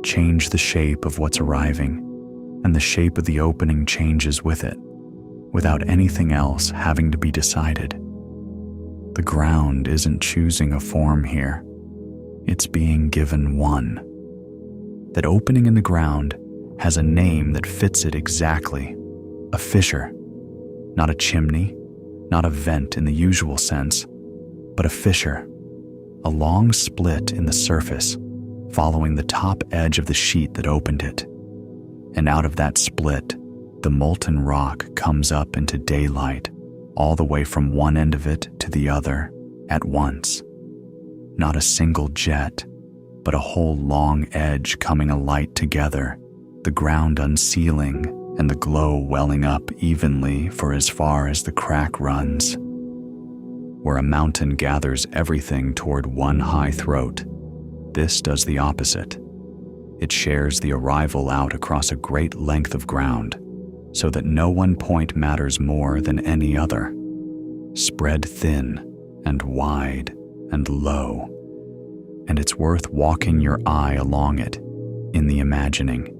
Change the shape of what's arriving, and the shape of the opening changes with it, without anything else having to be decided. The ground isn't choosing a form here. It's being given one. That opening in the ground has a name that fits it exactly. A fissure. Not a chimney, not a vent in the usual sense, but a fissure. A long split in the surface, following the top edge of the sheet that opened it. And out of that split, the molten rock comes up into daylight, all the way from one end of it to the other at once. Not a single jet, but a whole long edge coming alight together, the ground unsealing and the glow welling up evenly for as far as the crack runs. Where a mountain gathers everything toward one high throat, this does the opposite. It shares the arrival out across a great length of ground, so that no one point matters more than any other. Spread thin and wide and low, and it's worth walking your eye along it in the imagining.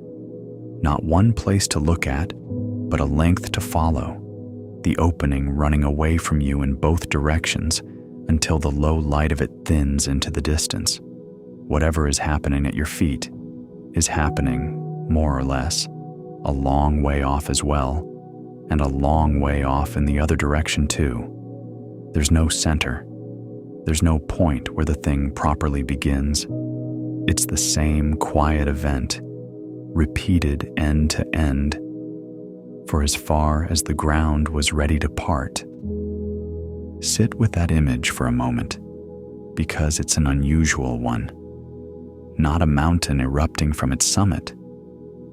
Not one place to look at, but a length to follow, the opening running away from you in both directions until the low light of it thins into the distance. Whatever is happening at your feet is happening, more or less, a long way off as well, and a long way off in the other direction too. There's no center. There's no point where the thing properly begins. It's the same quiet event, repeated end to end, for as far as the ground was ready to part. Sit with that image for a moment, because it's an unusual one. Not a mountain erupting from its summit,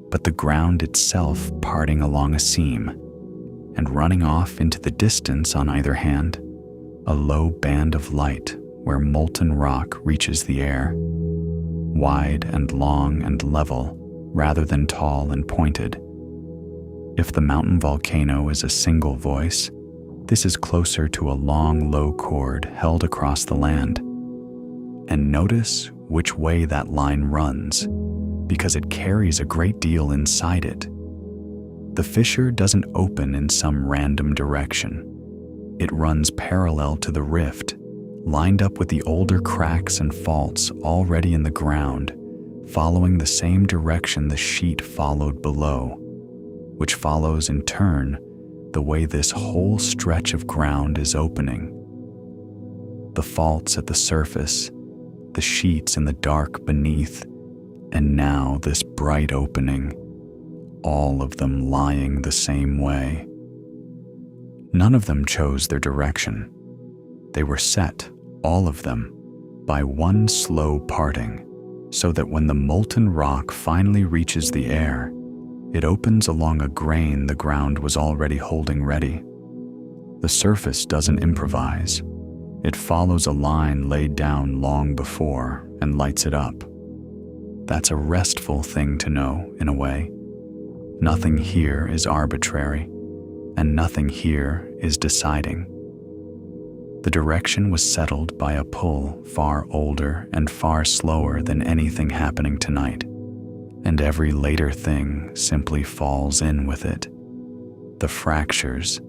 but the ground itself parting along a seam, and running off into the distance on either hand, a low band of light where molten rock reaches the air, wide and long and level rather than tall and pointed. If the mountain volcano is a single voice, this is closer to a long low chord held across the land. And notice which way that line runs, because it carries a great deal inside it. The fissure doesn't open in some random direction. It runs parallel to the rift, lined up with the older cracks and faults already in the ground, following the same direction the sheet followed below, which follows in turn the way this whole stretch of ground is opening. The faults at the surface, the sheets in the dark beneath, and now this bright opening, all of them lying the same way. None of them chose their direction. They were set, all of them, by one slow parting, so that when the molten rock finally reaches the air, it opens along a grain the ground was already holding ready. The surface doesn't improvise. It follows a line laid down long before and lights it up. That's a restful thing to know, in a way. Nothing here is arbitrary, and nothing here is deciding. The direction was settled by a pull far older and far slower than anything happening tonight, and every later thing simply falls in with it. The fractures,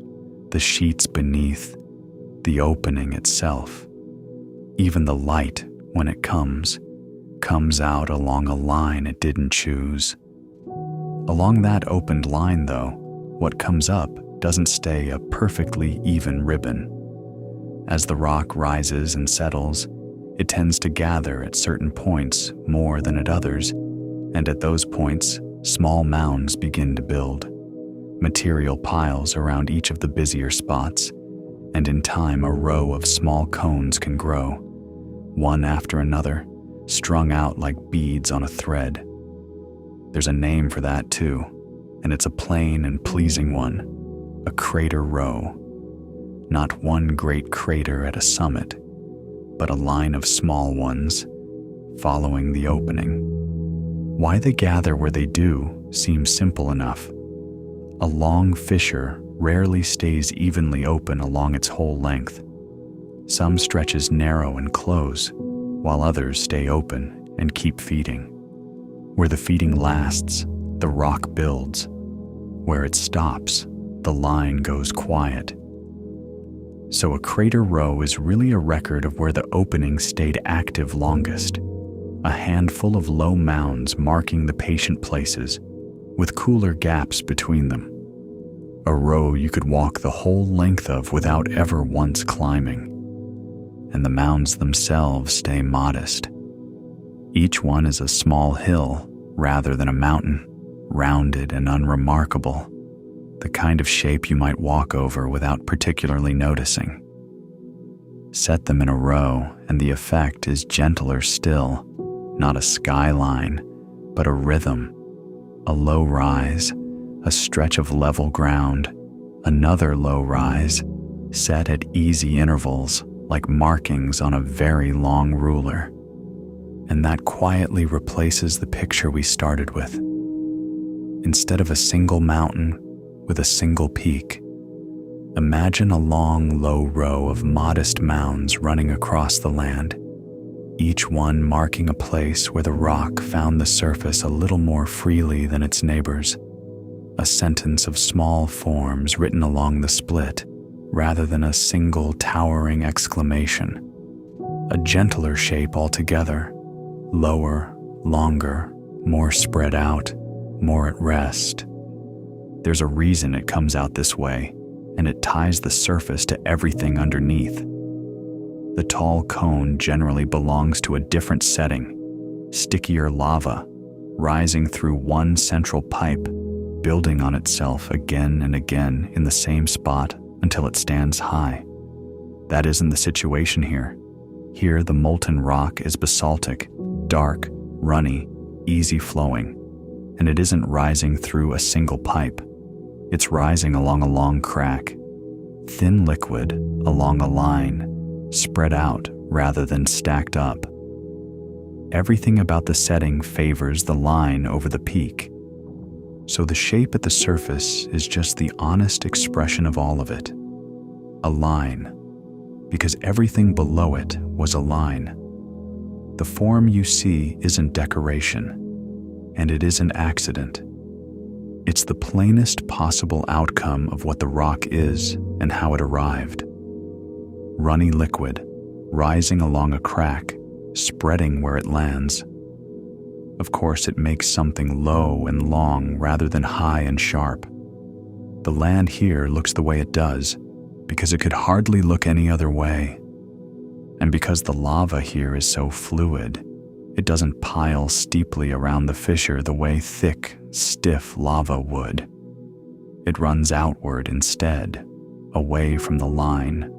the sheets beneath, the opening itself. Even the light, when it comes out along a line it didn't choose. Along that opened line, though, what comes up doesn't stay a perfectly even ribbon. As the rock rises and settles, it tends to gather at certain points more than at others, and at those points, small mounds begin to build, material piles around each of the busier spots, and in time a row of small cones can grow, one after another, strung out like beads on a thread. There's a name for that too, and it's a plain and pleasing one, a crater row. Not one great crater at a summit, but a line of small ones, following the opening. Why they gather where they do seems simple enough. A long fissure rarely stays evenly open along its whole length. Some stretches narrow and close, while others stay open and keep feeding. Where the feeding lasts, the rock builds. Where it stops, the line goes quiet. So a crater row is really a record of where the opening stayed active longest. A handful of low mounds marking the patient places, with cooler gaps between them. A row you could walk the whole length of without ever once climbing. And the mounds themselves stay modest. Each one is a small hill rather than a mountain, rounded and unremarkable, the kind of shape you might walk over without particularly noticing. Set them in a row and the effect is gentler still, not a skyline, but a rhythm, a low rise, a stretch of level ground, another low rise, set at easy intervals like markings on a very long ruler. And that quietly replaces the picture we started with. Instead of a single mountain with a single peak, imagine a long, low row of modest mounds running across the land, each one marking a place where the rock found the surface a little more freely than its neighbors, a sentence of small forms written along the split, rather than a single towering exclamation. A gentler shape altogether, lower, longer, more spread out, more at rest. There's a reason it comes out this way, and it ties the surface to everything underneath. The tall cone generally belongs to a different setting, stickier lava, rising through one central pipe, building on itself again and again in the same spot until it stands high. That isn't the situation here. Here the molten rock is basaltic, dark, runny, easy flowing, and it isn't rising through a single pipe. It's rising along a long crack, thin liquid along a line, spread out rather than stacked up. Everything about the setting favors the line over the peak. So the shape at the surface is just the honest expression of all of it. A line, because everything below it was a line. The form you see isn't decoration, and it isn't accident. It's the plainest possible outcome of what the rock is and how it arrived. Runny liquid, rising along a crack, spreading where it lands. Of course, it makes something low and long rather than high and sharp. The land here looks the way it does because it could hardly look any other way. And because the lava here is so fluid, it doesn't pile steeply around the fissure the way thick, stiff lava would. It runs outward instead, away from the line,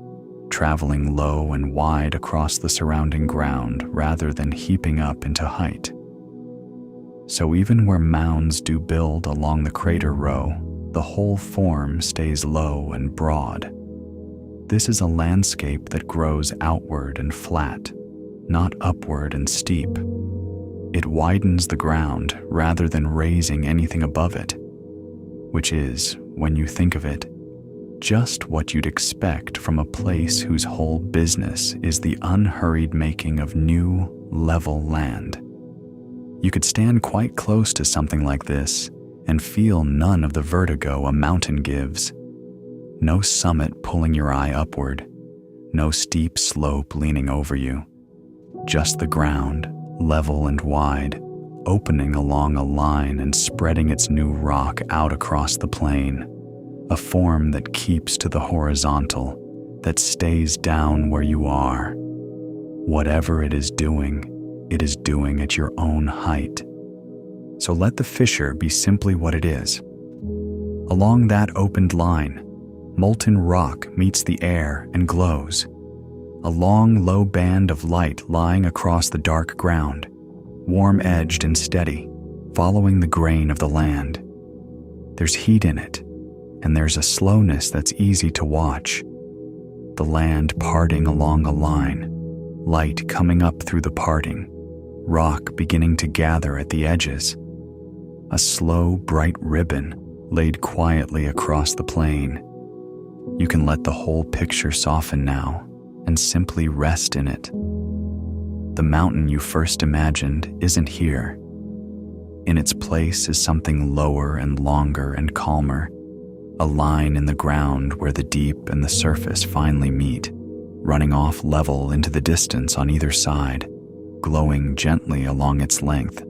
traveling low and wide across the surrounding ground rather than heaping up into height. So even where mounds do build along the crater row, the whole form stays low and broad. This is a landscape that grows outward and flat, not upward and steep. It widens the ground rather than raising anything above it, which is, when you think of it, just what you'd expect from a place whose whole business is the unhurried making of new, level land. You could stand quite close to something like this and feel none of the vertigo a mountain gives. No summit pulling your eye upward, no steep slope leaning over you. Just the ground, level and wide, opening along a line and spreading its new rock out across the plain. A form that keeps to the horizontal, that stays down where you are. Whatever it is doing at your own height. So let the fissure be simply what it is. Along that opened line, molten rock meets the air and glows. A long, low band of light lying across the dark ground, warm-edged and steady, following the grain of the land. There's heat in it, and there's a slowness that's easy to watch. The land parting along a line, light coming up through the parting, rock beginning to gather at the edges. A slow, bright ribbon laid quietly across the plain, You can let the whole picture soften now and simply rest in it. The mountain you first imagined isn't here. In its place is something lower and longer and calmer, a line in the ground where the deep and the surface finally meet, running off level into the distance on either side, glowing gently along its length.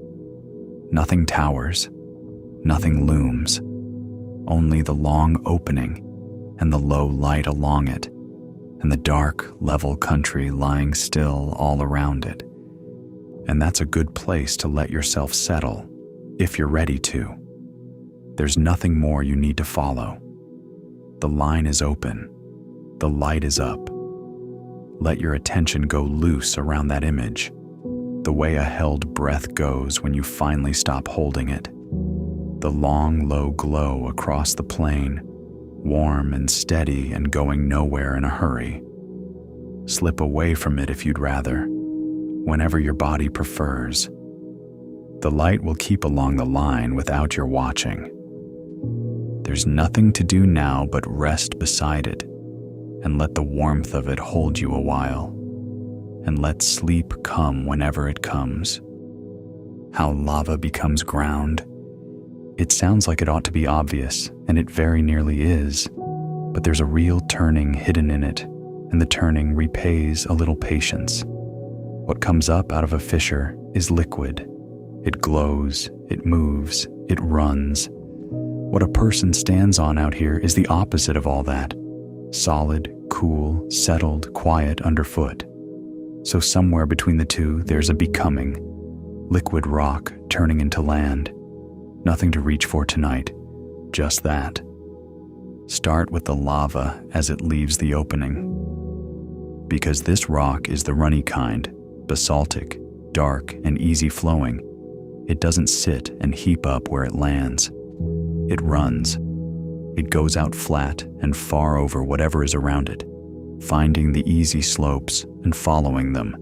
Nothing towers, nothing looms, only the long opening and the low light along it, and the dark, level country lying still all around it. And that's a good place to let yourself settle, if you're ready to. There's nothing more you need to follow. The line is open. The light is up. Let your attention go loose around that image, the way a held breath goes when you finally stop holding it. The long, low glow across the plain, warm and steady and going nowhere in a hurry. Slip away from it if you'd rather, whenever your body prefers. The light will keep along the line without your watching. There's nothing to do now but rest beside it and let the warmth of it hold you a while, and let sleep come whenever it comes. How lava becomes ground. It sounds like it ought to be obvious, and it very nearly is, but there's a real turning hidden in it, and the turning repays a little patience. What comes up out of a fissure is liquid. It glows, it moves, it runs. What a person stands on out here is the opposite of all that. Solid, cool, settled, quiet underfoot. So somewhere between the two, there's a becoming. Liquid rock turning into land. Nothing to reach for tonight, just that. Start with the lava as it leaves the opening. Because this rock is the runny kind, basaltic, dark, and easy flowing, it doesn't sit and heap up where it lands. It runs. It goes out flat and far over whatever is around it, finding the easy slopes and following them,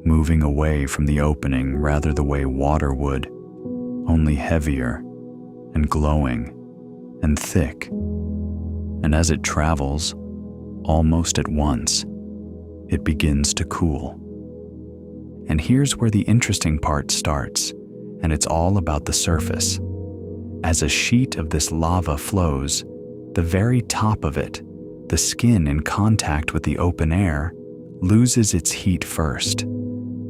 moving away from the opening rather the way water would, only heavier and glowing and thick. And as it travels, almost at once, it begins to cool. And here's where the interesting part starts, and it's all about the surface. As a sheet of this lava flows, the very top of it, the skin in contact with the open air, loses its heat first.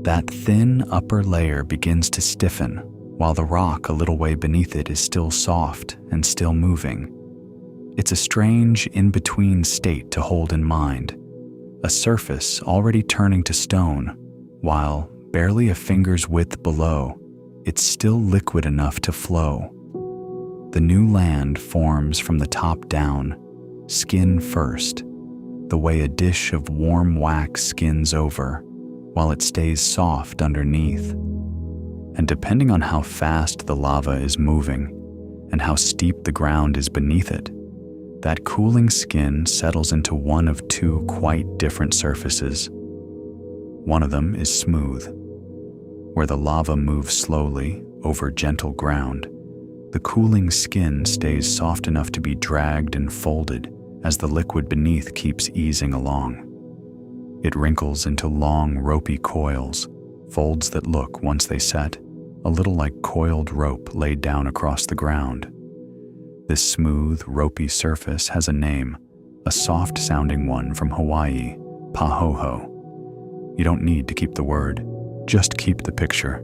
That thin upper layer begins to stiffen, while the rock a little way beneath it is still soft and still moving. It's a strange in-between state to hold in mind. A surface already turning to stone, while, barely a finger's width below, it's still liquid enough to flow. The new land forms from the top down, skin first, the way a dish of warm wax skins over, while it stays soft underneath. And depending on how fast the lava is moving and how steep the ground is beneath it, that cooling skin settles into one of two quite different surfaces. One of them is smooth, where the lava moves slowly over gentle ground. The cooling skin stays soft enough to be dragged and folded as the liquid beneath keeps easing along. It wrinkles into long, ropy coils, folds that look, once they set, a little like coiled rope laid down across the ground. This smooth, ropey surface has a name, a soft-sounding one from Hawaii, pahoho. You don't need to keep the word, just keep the picture.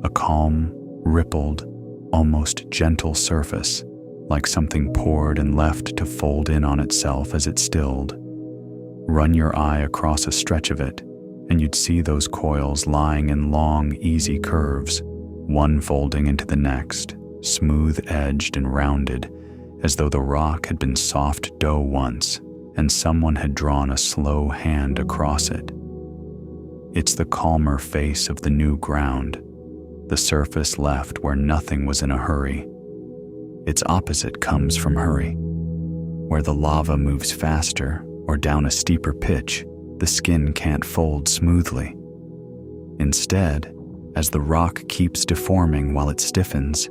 A calm, rippled, almost gentle surface, like something poured and left to fold in on itself as it stilled. Run your eye across a stretch of it, and you'd see those coils lying in long, easy curves, one folding into the next, smooth-edged and rounded, as though the rock had been soft dough once, and someone had drawn a slow hand across it. It's the calmer face of the new ground, the surface left where nothing was in a hurry. Its opposite comes from hurry. Where the lava moves faster or down a steeper pitch, the skin can't fold smoothly. Instead, as the rock keeps deforming while it stiffens,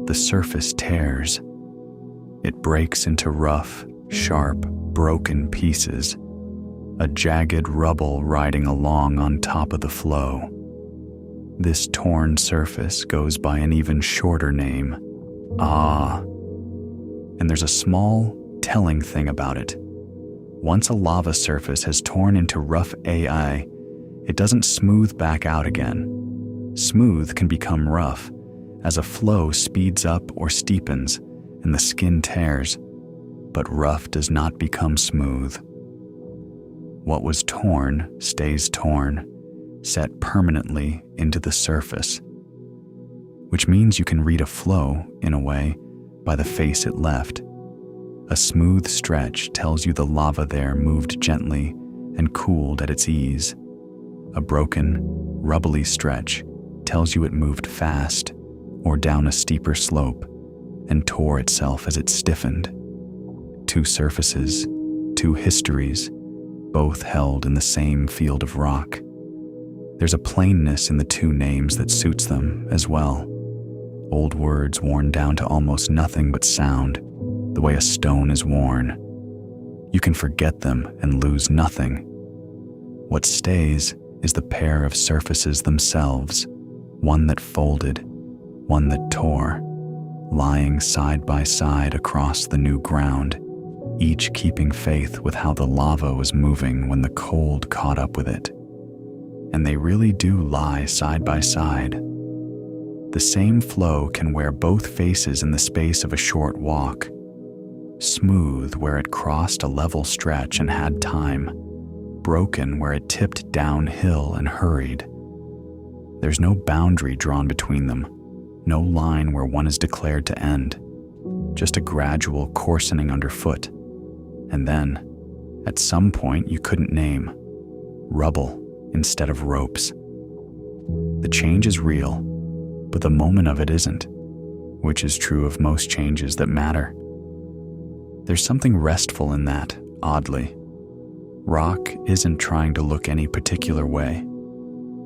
the surface tears. It breaks into rough, sharp, broken pieces, a jagged rubble riding along on top of the flow. This torn surface goes by an even shorter name, Ah. And there's a small, telling thing about it. Once a lava surface has torn into rough AI, it doesn't smooth back out again. Smooth can become rough as a flow speeds up or steepens and the skin tears, but rough does not become smooth. What was torn stays torn, set permanently into the surface, which means you can read a flow, in a way, by the face it left. A smooth stretch tells you the lava there moved gently and cooled at its ease. A broken, rubbly stretch tells you it moved fast or down a steeper slope and tore itself as it stiffened. Two surfaces, two histories, both held in the same field of rock. There's a plainness in the two names that suits them as well. Old words worn down to almost nothing but sound, the way a stone is worn. You can forget them and lose nothing. What stays is the pair of surfaces themselves, one that folded, one that tore, lying side by side across the new ground, each keeping faith with how the lava was moving when the cold caught up with it. And they really do lie side by side. The same flow can wear both faces in the space of a short walk. Smooth where it crossed a level stretch and had time, broken where it tipped downhill and hurried. There's no boundary drawn between them, no line where one is declared to end, just a gradual coarsening underfoot. And then, at some point you couldn't name, rubble instead of ropes. The change is real, but the moment of it isn't, which is true of most changes that matter. There's something restful in that, oddly. Rock isn't trying to look any particular way.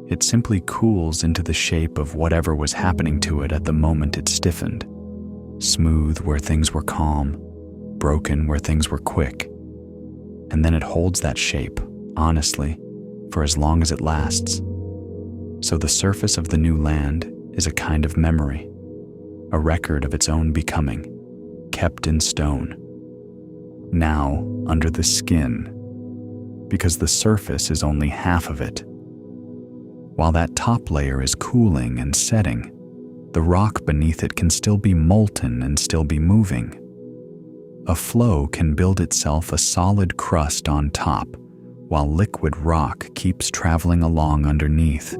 It simply cools into the shape of whatever was happening to it at the moment it stiffened. Smooth where things were calm, broken where things were quick. And then it holds that shape, honestly, for as long as it lasts. So the surface of the new land is a kind of memory, a record of its own becoming, kept in stone. Now under the skin, because the surface is only half of it. While that top layer is cooling and setting, the rock beneath it can still be molten and still be moving. A flow can build itself a solid crust on top, while liquid rock keeps traveling along underneath,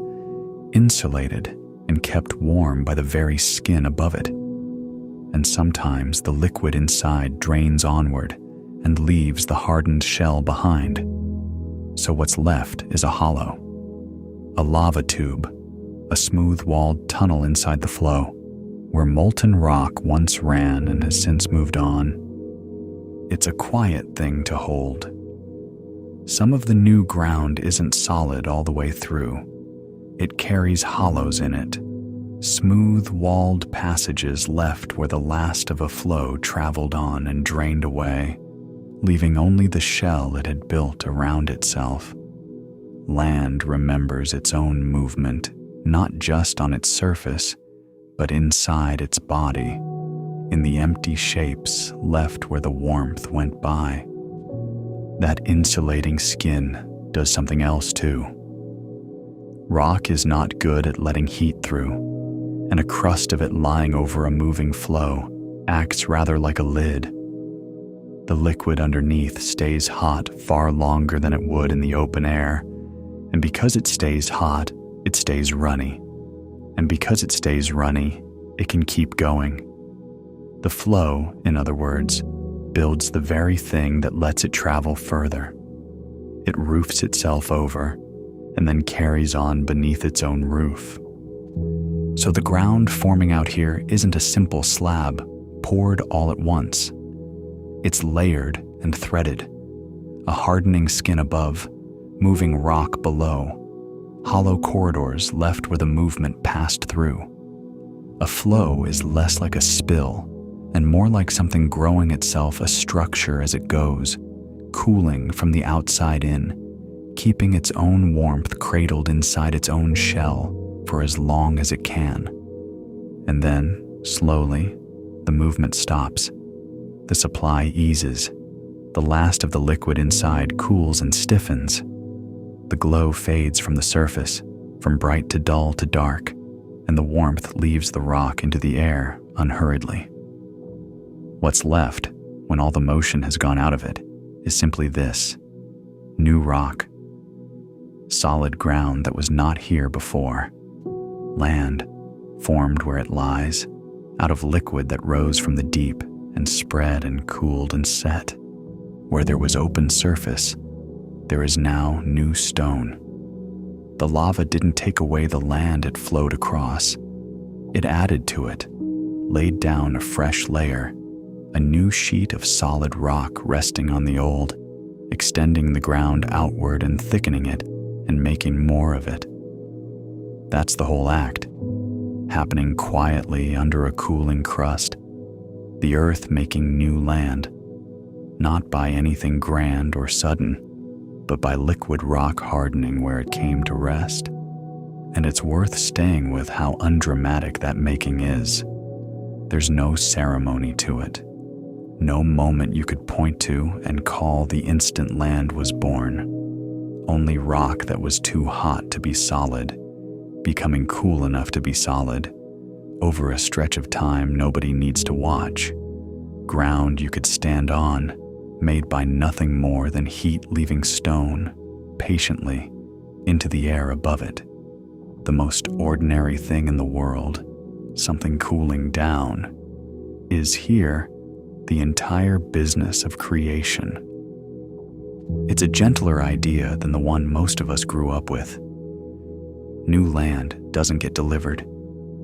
insulated and kept warm by the very skin above it. And sometimes the liquid inside drains onward and leaves the hardened shell behind. So what's left is a hollow, a lava tube, a smooth-walled tunnel inside the flow, where molten rock once ran and has since moved on. It's a quiet thing to hold. Some of the new ground isn't solid all the way through. It carries hollows in it, smooth-walled passages left where the last of a flow traveled on and drained away, leaving only the shell it had built around itself. Land remembers its own movement, not just on its surface, but inside its body, in the empty shapes left where the warmth went by. That insulating skin does something else too. Rock is not good at letting heat through, and a crust of it lying over a moving flow acts rather like a lid. The liquid underneath stays hot far longer than it would in the open air, and because it stays hot, it stays runny. And because it stays runny, it can keep going. The flow, in other words, builds the very thing that lets it travel further. It roofs itself over, and then carries on beneath its own roof. So the ground forming out here isn't a simple slab poured all at once. It's layered and threaded, a hardening skin above, moving rock below, hollow corridors left where the movement passed through. A flow is less like a spill and more like something growing itself a structure as it goes, cooling from the outside in, keeping its own warmth cradled inside its own shell for as long as it can. And then, slowly, the movement stops. The supply eases. The last of the liquid inside cools and stiffens. The glow fades from the surface, from bright to dull to dark, and the warmth leaves the rock into the air unhurriedly. What's left, when all the motion has gone out of it, is simply this: new rock. Solid ground that was not here before. Land, formed where it lies, out of liquid that rose from the deep and spread and cooled and set. Where there was open surface, there is now new stone. The lava didn't take away the land it flowed across. It added to it, laid down a fresh layer, a new sheet of solid rock resting on the old, extending the ground outward and thickening it and making more of it. That's the whole act, happening quietly under a cooling crust, the earth making new land, not by anything grand or sudden, but by liquid rock hardening where it came to rest. And it's worth staying with how undramatic that making is. There's no ceremony to it, no moment you could point to and call the instant land was born. Only rock that was too hot to be solid, becoming cool enough to be solid, over a stretch of time nobody needs to watch. Ground you could stand on, made by nothing more than heat leaving stone, patiently, into the air above it. The most ordinary thing in the world, something cooling down, is here the entire business of creation. It's a gentler idea than the one most of us grew up with. New land doesn't get delivered.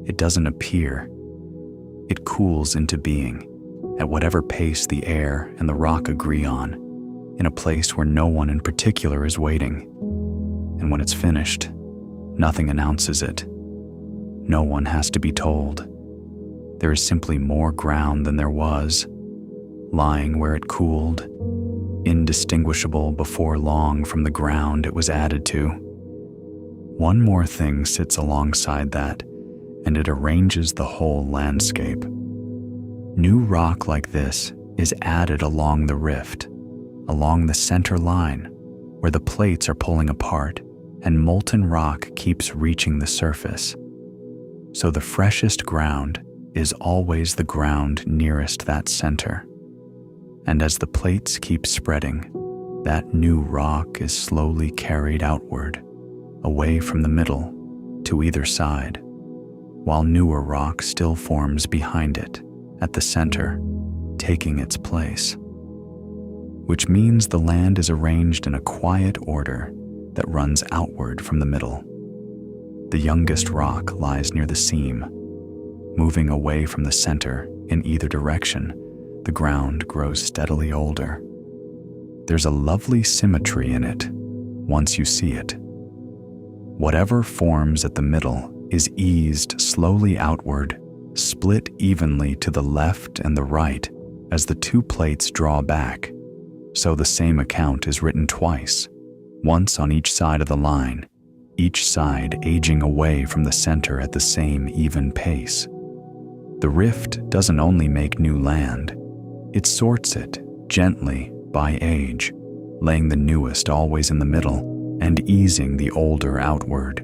It doesn't appear. It cools into being, at whatever pace the air and the rock agree on, in a place where no one in particular is waiting. And when it's finished, nothing announces it. No one has to be told. There is simply more ground than there was, lying where it cooled, indistinguishable before long from the ground it was added to. One more thing sits alongside that, and it arranges the whole landscape. New rock like this is added along the rift, along the center line, where the plates are pulling apart and molten rock keeps reaching the surface. So the freshest ground is always the ground nearest that center. And as the plates keep spreading, that new rock is slowly carried outward, away from the middle, to either side, while newer rock still forms behind it, at the center, taking its place. Which means the land is arranged in a quiet order that runs outward from the middle. The youngest rock lies near the seam. Moving away from the center in either direction, the ground grows steadily older. There's a lovely symmetry in it, once you see it. Whatever forms at the middle is eased slowly outward, split evenly to the left and the right as the two plates draw back, so the same account is written twice, once on each side of the line, each side aging away from the center at the same even pace. The rift doesn't only make new land, it sorts it gently by age, laying the newest always in the middle and easing the older outward.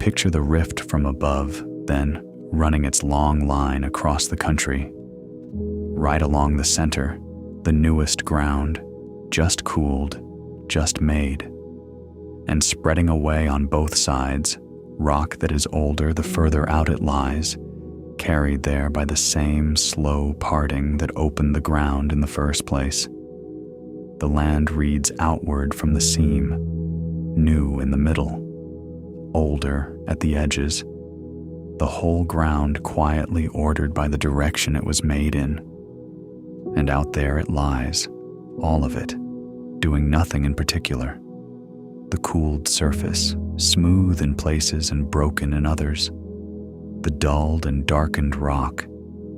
Picture the rift from above, then running its long line across the country. Right along the center, the newest ground, just cooled, just made. And spreading away on both sides, rock that is older the further out it lies, carried there by the same slow parting that opened the ground in the first place. The land reads outward from the seam, new in the middle, older at the edges, the whole ground quietly ordered by the direction it was made in. And out there it lies, all of it, doing nothing in particular. The cooled surface, smooth in places and broken in others. The dulled and darkened rock,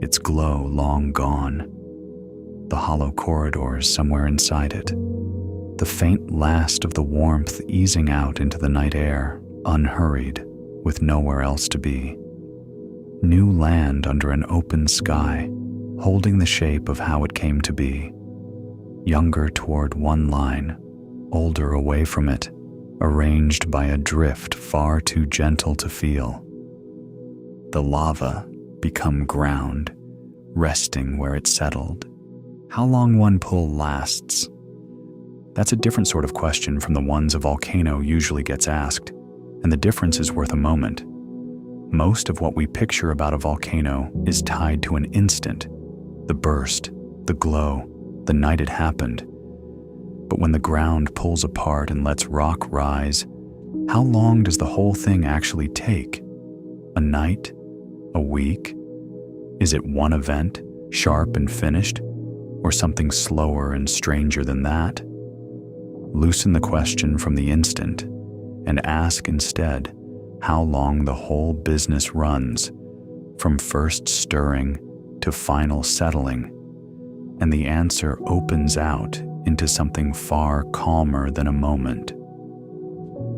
its glow long gone. the hollow corridors somewhere inside it, the faint last of the warmth easing out into the night air, unhurried, with nowhere else to be. New land under an open sky, holding the shape of how it came to be. Younger toward one line, older away from it, arranged by a drift far too gentle to feel. The lava become ground, resting where it settled. How long one pull lasts? That's a different sort of question from the ones a volcano usually gets asked, and the difference is worth a moment. Most of what we picture about a volcano is tied to an instant, the burst, the glow, the night it happened. But when the ground pulls apart and lets rock rise, how long does the whole thing actually take? A night? A week? Is it one event, sharp and finished, or something slower and stranger than that? Loosen the question from the instant and ask instead how long the whole business runs, from first stirring to final settling, and the answer opens out into something far calmer than a moment.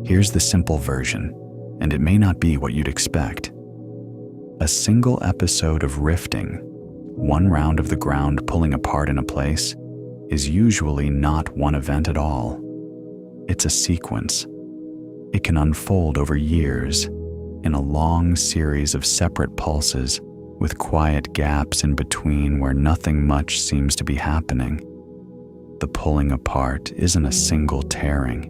Here's the simple version, and it may not be what you'd expect. A single episode of rifting, one round of the ground pulling apart in a place, is usually not one event at all. It's a sequence. It can unfold over years, in a long series of separate pulses with quiet gaps in between where nothing much seems to be happening. The pulling apart isn't a single tearing.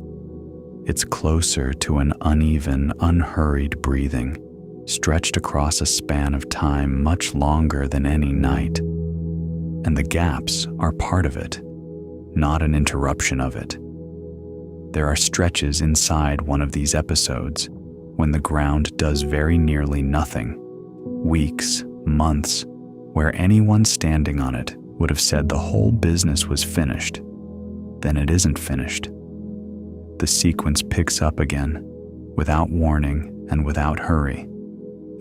It's closer to an uneven, unhurried breathing, stretched across a span of time much longer than any night. And the gaps are part of it, not an interruption of it. There are stretches inside one of these episodes when the ground does very nearly nothing, weeks, months, where anyone standing on it would have said the whole business was finished. Then it isn't finished. The sequence picks up again, without warning and without hurry,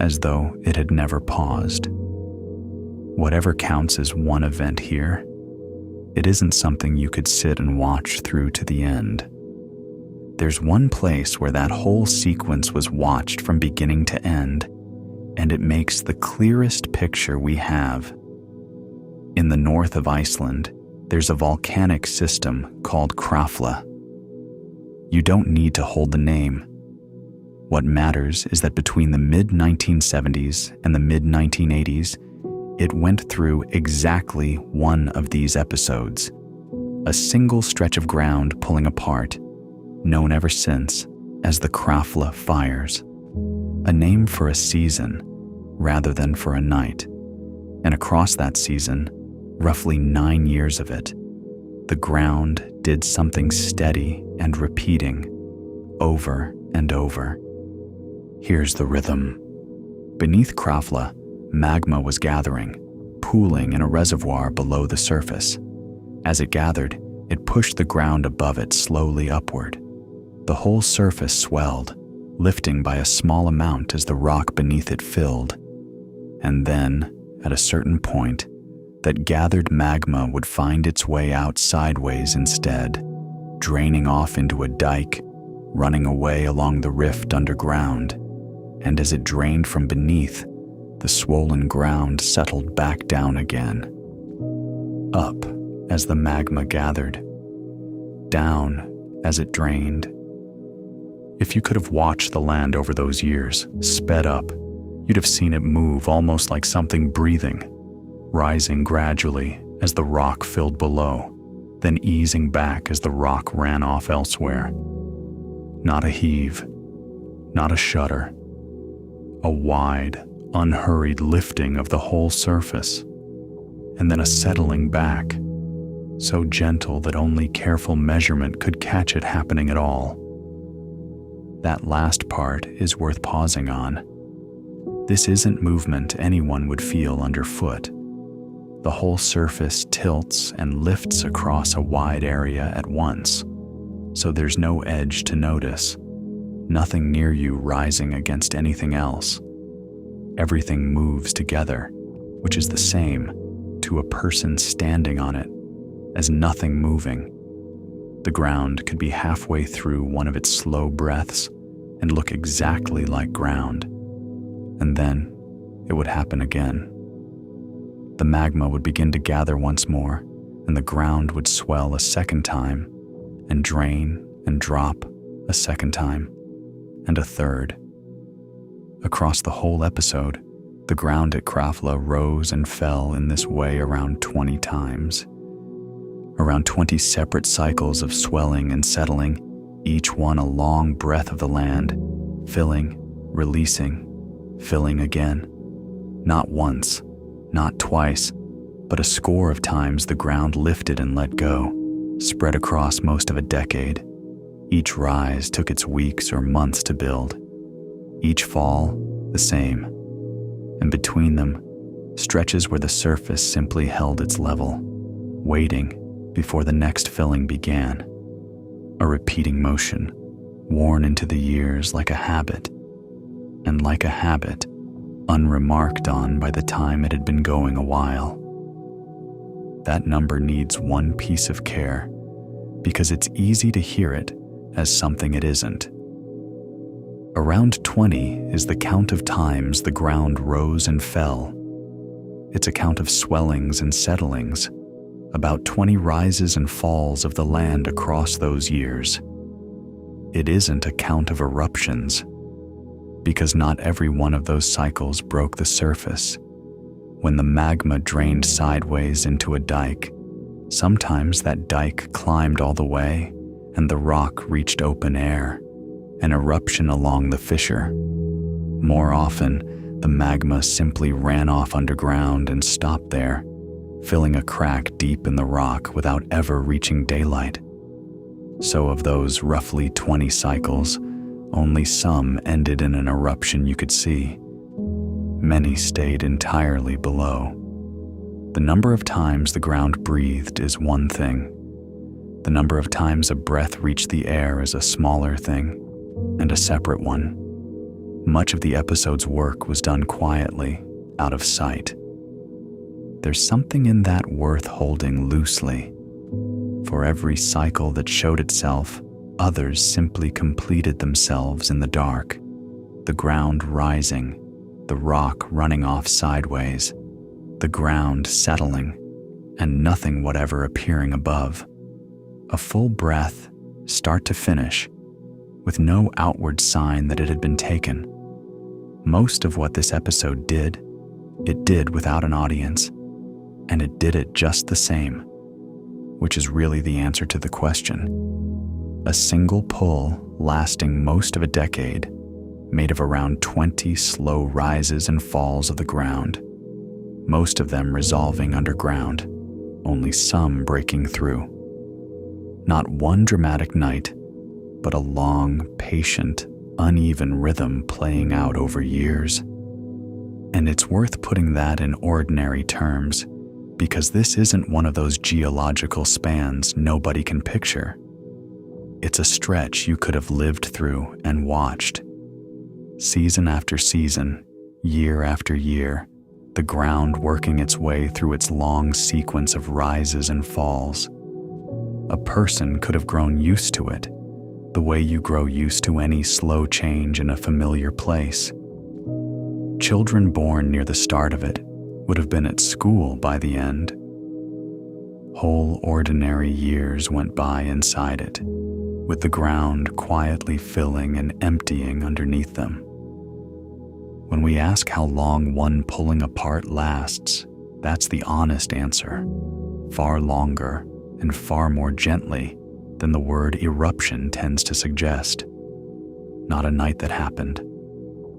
as though it had never paused. Whatever counts as one event here, it isn't something you could sit and watch through to the end. There's one place where that whole sequence was watched from beginning to end, and it makes the clearest picture we have. In the north of Iceland, there's a volcanic system called Krafla. You don't need to hold the name. What matters is that between the mid-1970s and the mid-1980s, it went through exactly one of these episodes. A single stretch of ground pulling apart, known ever since as the Krafla Fires, a name for a season rather than for a night. And across that season, roughly 9 years of it, the ground did something steady and repeating, over and over. Here's the rhythm. Beneath Krafla, magma was gathering, pooling in a reservoir below the surface. As it gathered, it pushed the ground above it slowly upward. The whole surface swelled, lifting by a small amount as the rock beneath it filled. And then, at a certain point, that gathered magma would find its way out sideways instead, draining off into a dike, running away along the rift underground. And as it drained from beneath, the swollen ground settled back down again. Up as the magma gathered, down as it drained. If you could have watched the land over those years, sped up, you'd have seen it move almost like something breathing, rising gradually as the rock filled below, then easing back as the rock ran off elsewhere. Not a heave, not a shudder, a wide, unhurried lifting of the whole surface, and then a settling back, so gentle that only careful measurement could catch it happening at all. That last part is worth pausing on. This isn't movement anyone would feel underfoot. The whole surface tilts and lifts across a wide area at once, so there's no edge to notice, nothing near you rising against anything else. Everything moves together, which is the same, to to a person standing on it as nothing moving. The ground could be halfway through one of its slow breaths and look exactly like ground. And then it would happen again. The magma would begin to gather once more, and the ground would swell a second time, and drain and drop a second time, and a third. Across the whole episode, the ground at Krafla rose and fell in this way around 20 times. Around 20 separate cycles of swelling and settling, each one a long breath of the land, filling, releasing, filling again. Not once, not twice, but a score of times the ground lifted and let go, spread across most of a decade. Each rise took its weeks or months to build. Each fall, the same. And between them, stretches where the surface simply held its level, waiting before the next filling began. A repeating motion, worn into the years like a habit, and like a habit, unremarked on by the time it had been going a while. That number needs one piece of care, because it's easy to hear it as something it isn't. Around 20 is the count of times the ground rose and fell. It's a count of swellings and settlings, about 20 rises and falls of the land across those years. It isn't a count of eruptions, because not every one of those cycles broke the surface. When the magma drained sideways into a dike, sometimes that dike climbed all the way and the rock reached open air, an eruption along the fissure. More often, the magma simply ran off underground and stopped there, filling a crack deep in the rock without ever reaching daylight. So of those roughly 20 cycles, only some ended in an eruption you could see. Many stayed entirely below. The number of times the ground breathed is one thing. The number of times a breath reached the air is a smaller thing, and a separate one. Much of the episode's work was done quietly, out of sight. There's something in that worth holding loosely. For every cycle that showed itself, others simply completed themselves in the dark, the ground rising, the rock running off sideways, the ground settling, and nothing whatever appearing above. A full breath, start to finish, with no outward sign that it had been taken. Most of what this episode did, it did without an audience, and it did it just the same, which is really the answer to the question. A single pull lasting most of a decade, made of around 20 slow rises and falls of the ground, most of them resolving underground, only some breaking through. Not one dramatic night, but a long, patient, uneven rhythm playing out over years. And it's worth putting that in ordinary terms, because this isn't one of those geological spans nobody can picture. It's a stretch you could have lived through and watched. Season after season, year after year, the ground working its way through its long sequence of rises and falls. A person could have grown used to it, the way you grow used to any slow change in a familiar place. Children born near the start of it would have been at school by the end. Whole ordinary years went by inside it, with the ground quietly filling and emptying underneath them. When we ask how long one pulling apart lasts, that's the honest answer. Far longer and far more gently than the word eruption tends to suggest. Not a night that happened,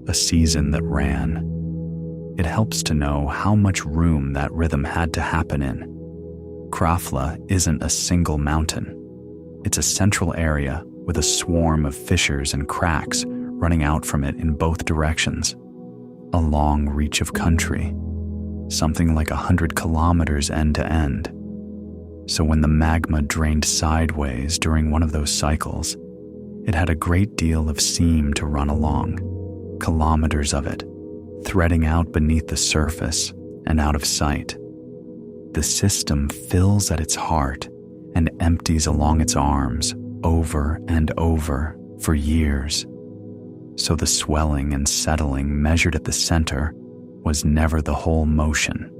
a season that ran. It helps to know how much room that rhythm had to happen in. Krafla isn't a single mountain. It's a central area with a swarm of fissures and cracks running out from it in both directions. A long reach of country, something like 100 kilometers end to end. So when the magma drained sideways during one of those cycles, it had a great deal of seam to run along, kilometers of it, threading out beneath the surface and out of sight. The system fills at its heart and empties along its arms over and over for years. So the swelling and settling measured at the center was never the whole motion.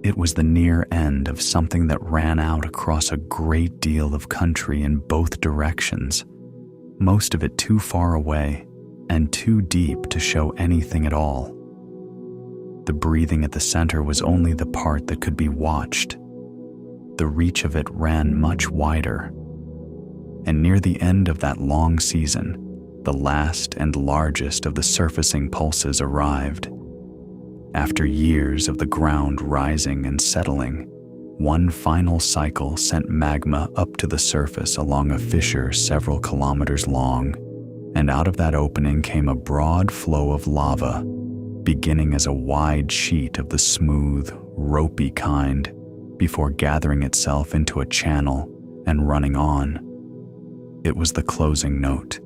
It was the near end of something that ran out across a great deal of country in both directions, most of it too far away and too deep to show anything at all. The breathing at the center was only the part that could be watched. The reach of it ran much wider. And near the end of that long season, the last and largest of the surfacing pulses arrived. After years of the ground rising and settling, one final cycle sent magma up to the surface along a fissure several kilometers long, and out of that opening came a broad flow of lava, beginning as a wide sheet of the smooth, ropy kind, before gathering itself into a channel and running on. It was the closing note.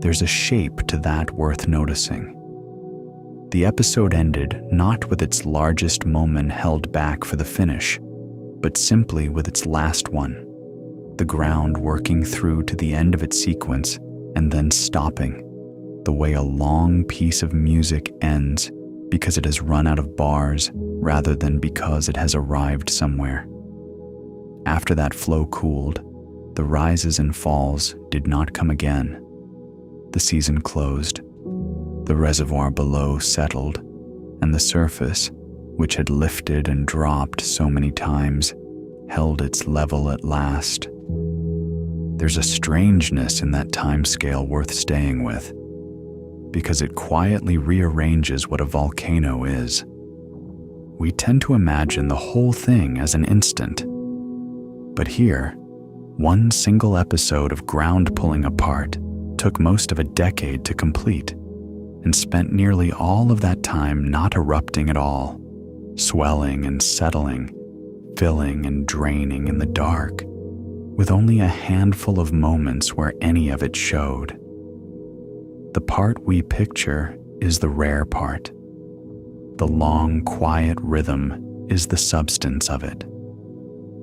There's a shape to that worth noticing. The episode ended not with its largest moment held back for the finish, but simply with its last one, the ground working through to the end of its sequence and then stopping, the way a long piece of music ends because it has run out of bars rather than because it has arrived somewhere. After that flow cooled, the rises and falls did not come again. The season closed. The reservoir below settled, and the surface, which had lifted and dropped so many times, held its level at last. There's a strangeness in that time scale worth staying with, because it quietly rearranges what a volcano is. We tend to imagine the whole thing as an instant, but here, one single episode of ground pulling apart took most of a decade to complete, and spent nearly all of that time not erupting at all, swelling and settling, filling and draining in the dark, with only a handful of moments where any of it showed. The part we picture is the rare part. The long, quiet rhythm is the substance of it.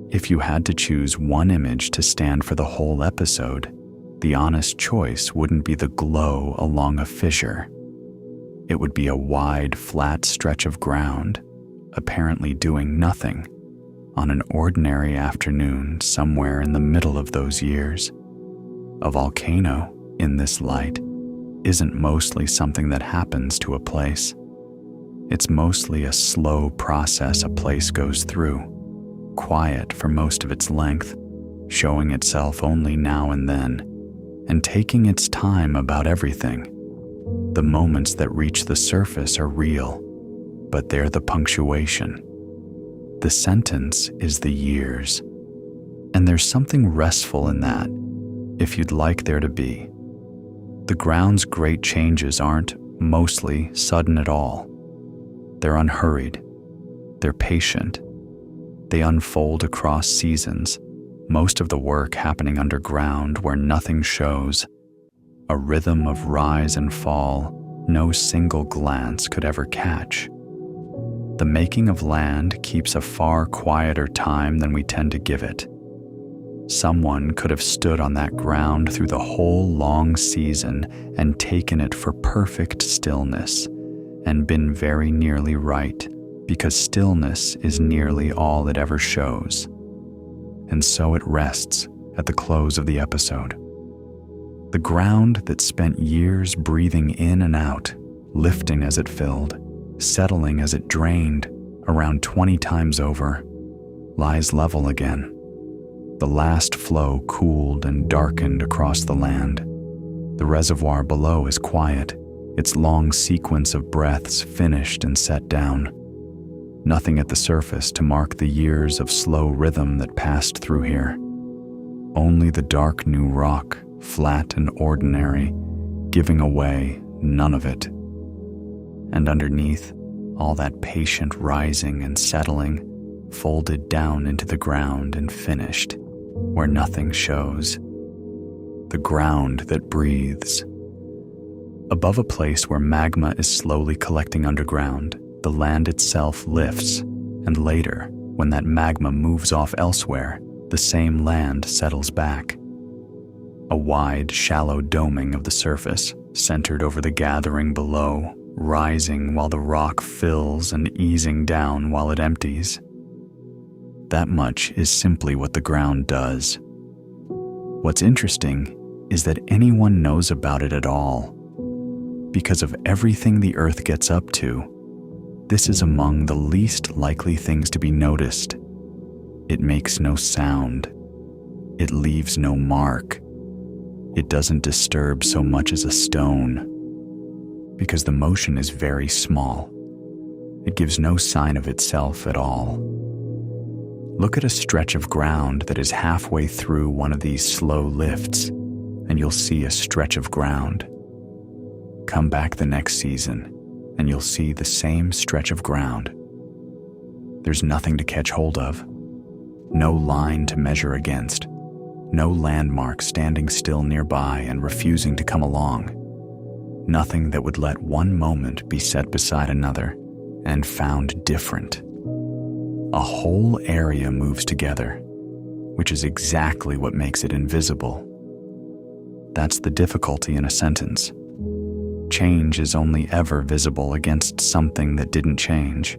If you had to choose one image to stand for the whole episode, the honest choice wouldn't be the glow along a fissure. It would be a wide, flat stretch of ground, apparently doing nothing, on an ordinary afternoon somewhere in the middle of those years. A volcano, in this light, isn't mostly something that happens to a place. It's mostly a slow process a place goes through, quiet for most of its length, showing itself only now and then, and taking its time about everything. The moments that reach the surface are real, but they're the punctuation. The sentence is the years. And there's something restful in that, if you'd like there to be. The ground's great changes aren't, mostly, sudden at all. They're unhurried. They're patient. They unfold across seasons, most of the work happening underground where nothing shows. A rhythm of rise and fall no single glance could ever catch. The making of land keeps a far quieter time than we tend to give it. Someone could have stood on that ground through the whole long season and taken it for perfect stillness, and been very nearly right, because stillness is nearly all it ever shows. And so it rests at the close of the episode. The ground that spent years breathing in and out, lifting as it filled, settling as it drained, around 20 times over, lies level again. The last flow cooled and darkened across the land. The reservoir below is quiet, its long sequence of breaths finished and set down. Nothing at the surface to mark the years of slow rhythm that passed through here. Only the dark new rock, flat and ordinary, giving away none of it. And underneath, all that patient rising and settling, folded down into the ground and finished, where nothing shows. The ground that breathes. Above a place where magma is slowly collecting underground, the land itself lifts, and later, When that magma moves off elsewhere, the same land settles back. A wide, shallow doming of the surface, centered over the gathering below, rising while the rock fills and easing down while it empties. That much is simply what the ground does. What's interesting is that anyone knows about it at all. Because of everything the Earth gets up to, this is among the least likely things to be noticed. It makes no sound. It leaves no mark. It doesn't disturb so much as a stone, because the motion is very small. It gives no sign of itself at all. Look at a stretch of ground that is halfway through one of these slow lifts, and you'll see a stretch of ground. Come back the next season, and you'll see the same stretch of ground. There's nothing to catch hold of, no line to measure against, no landmark standing still nearby and refusing to come along. Nothing that would let one moment be set beside another and found different. A whole area moves together, which is exactly what makes it invisible. That's the difficulty in a sentence. Change is only ever visible against something that didn't change.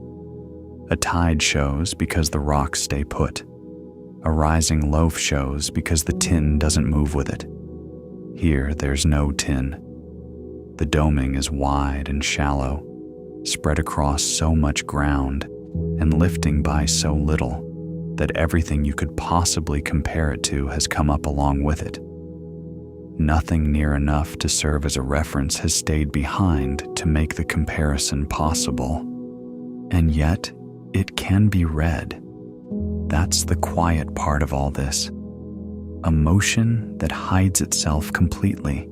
A tide shows because the rocks stay put. A rising loaf shows because the tin doesn't move with it. Here, there's no tin. The doming is wide and shallow, spread across so much ground, and lifting by so little that everything you could possibly compare it to has come up along with it. Nothing near enough to serve as a reference has stayed behind to make the comparison possible. And yet, it can be read. That's the quiet part of all this. A motion that hides itself completely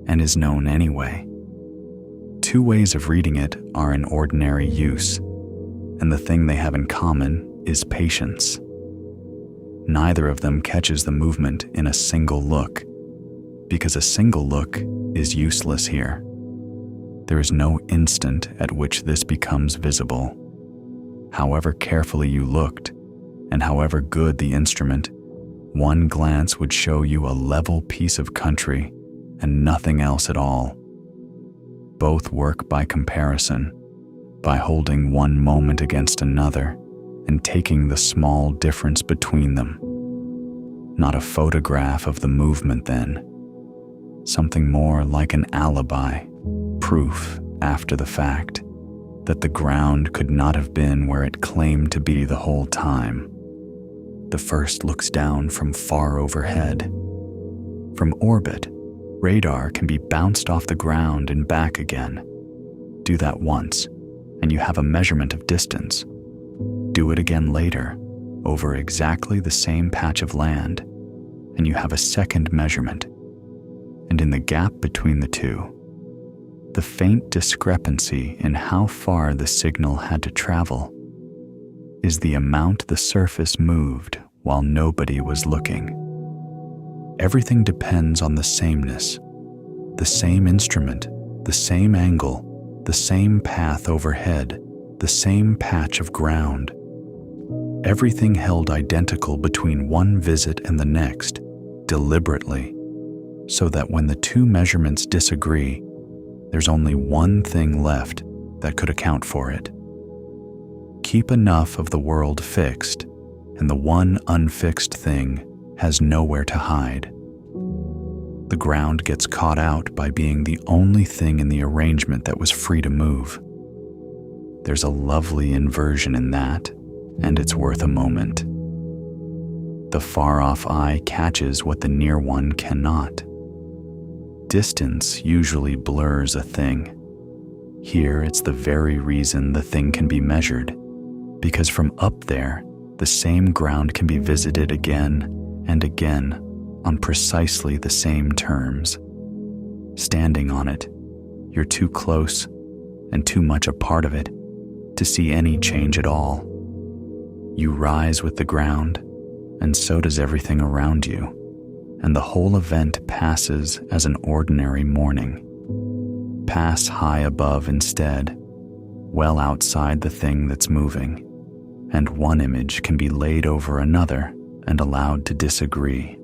and is known anyway. Two ways of reading it are in ordinary use, and the thing they have in common is patience. Neither of them catches the movement in a single look, because a single look is useless here. There is no instant at which this becomes visible. However carefully you looked, and however good the instrument, one glance would show you a level piece of country and nothing else at all. Both work by comparison, by holding one moment against another and taking the small difference between them. Not a photograph of the movement then, something more like an alibi, proof after the fact that the ground could not have been where it claimed to be the whole time. The first looks down from far overhead. From orbit, radar can be bounced off the ground and back again. Do that once, and you have a measurement of distance. Do it again later, over exactly the same patch of land, and you have a second measurement. And in the gap between the two, the faint discrepancy in how far the signal had to travel is the amount the surface moved while nobody was looking. Everything depends on the sameness, the same instrument, the same angle, the same path overhead, the same patch of ground. Everything held identical between one visit and the next, deliberately, so that when the two measurements disagree, there's only one thing left that could account for it. Keep enough of the world fixed, and the one unfixed thing has nowhere to hide. The ground gets caught out by being the only thing in the arrangement that was free to move. There's a lovely inversion in that, and it's worth a moment. The far-off eye catches what the near one cannot. Distance usually blurs a thing. Here, it's the very reason the thing can be measured, because from up there, the same ground can be visited again and again on precisely the same terms. Standing on it, you're too close and too much a part of it to see any change at all. You rise with the ground, and so does everything around you, and the whole event passes as an ordinary morning. Pass high above instead, well outside the thing that's moving, and one image can be laid over another and allowed to disagree.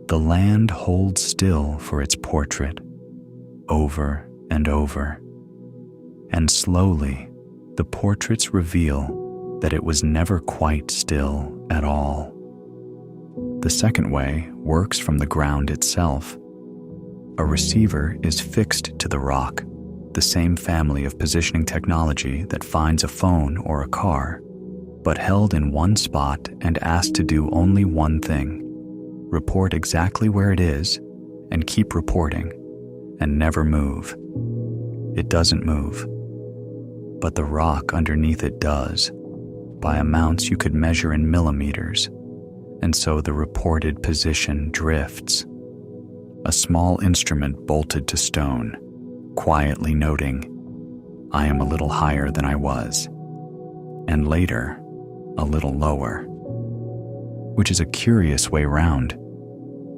The land holds still for its portrait, over and over, and slowly the portraits reveal that it was never quite still at all. The second way works from the ground itself. A receiver is fixed to the rock, the same family of positioning technology that finds a phone or a car, but held in one spot and asked to do only one thing: report exactly where it is and keep reporting and never move. It doesn't move, but the rock underneath it does, by amounts you could measure in millimeters, and so the reported position drifts. A small instrument bolted to stone, quietly noting, "I am a little higher than I was," and later, a little lower. Which is a curious way round.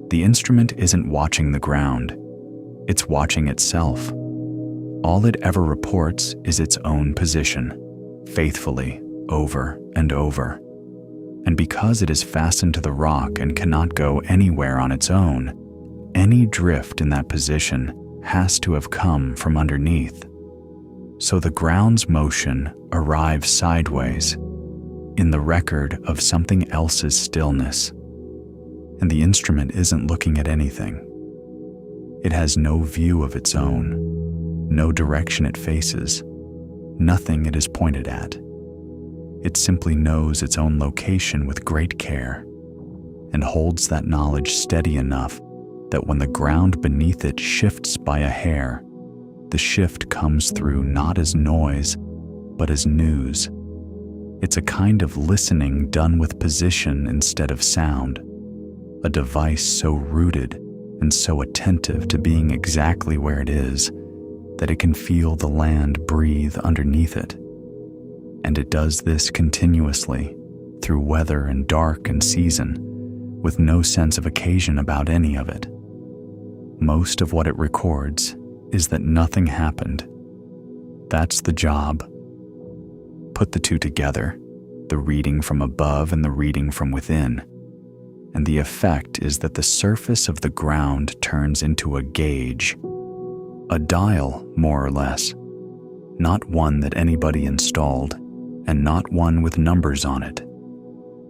The instrument isn't watching the ground, it's watching itself. All it ever reports is its own position, faithfully, over and over. And because it is fastened to the rock and cannot go anywhere on its own, any drift in that position has to have come from underneath. So the ground's motion arrives sideways, in the record of something else's stillness. And the instrument isn't looking at anything. It has no view of its own, no direction it faces, nothing it is pointed at. It simply knows its own location with great care, and holds that knowledge steady enough that when the ground beneath it shifts by a hair, the shift comes through not as noise, but as news. It's a kind of listening done with position instead of sound, a device so rooted and so attentive to being exactly where it is that it can feel the land breathe underneath it. And it does this continuously, through weather and dark and season, with no sense of occasion about any of it. Most of what it records is that nothing happened. That's the job. Put the two together, the reading from above and the reading from within, and the effect is that the surface of the ground turns into a gauge, a dial, more or less, not one that anybody installed, and not one with numbers on it.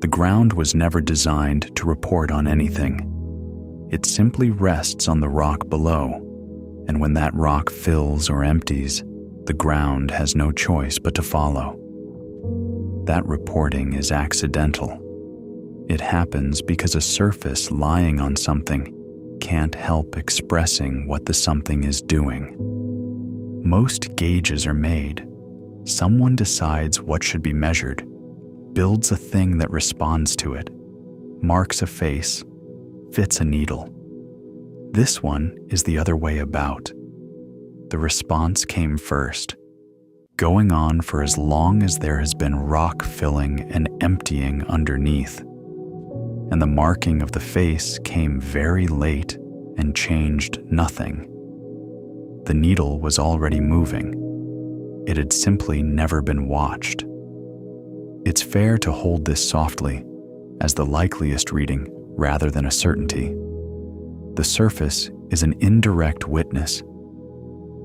The ground was never designed to report on anything. It simply rests on the rock below, and when that rock fills or empties, the ground has no choice but to follow. That reporting is accidental. It happens because a surface lying on something can't help expressing what the something is doing. Most gauges are made. Someone decides what should be measured, builds a thing that responds to it, marks a face, fits a needle. This one is the other way about. The response came first, going on for as long as there has been rock filling and emptying underneath. And the marking of the face came very late and changed nothing. The needle was already moving. It had simply never been watched. It's fair to hold this softly, as the likeliest reading rather than a certainty. The surface is an indirect witness.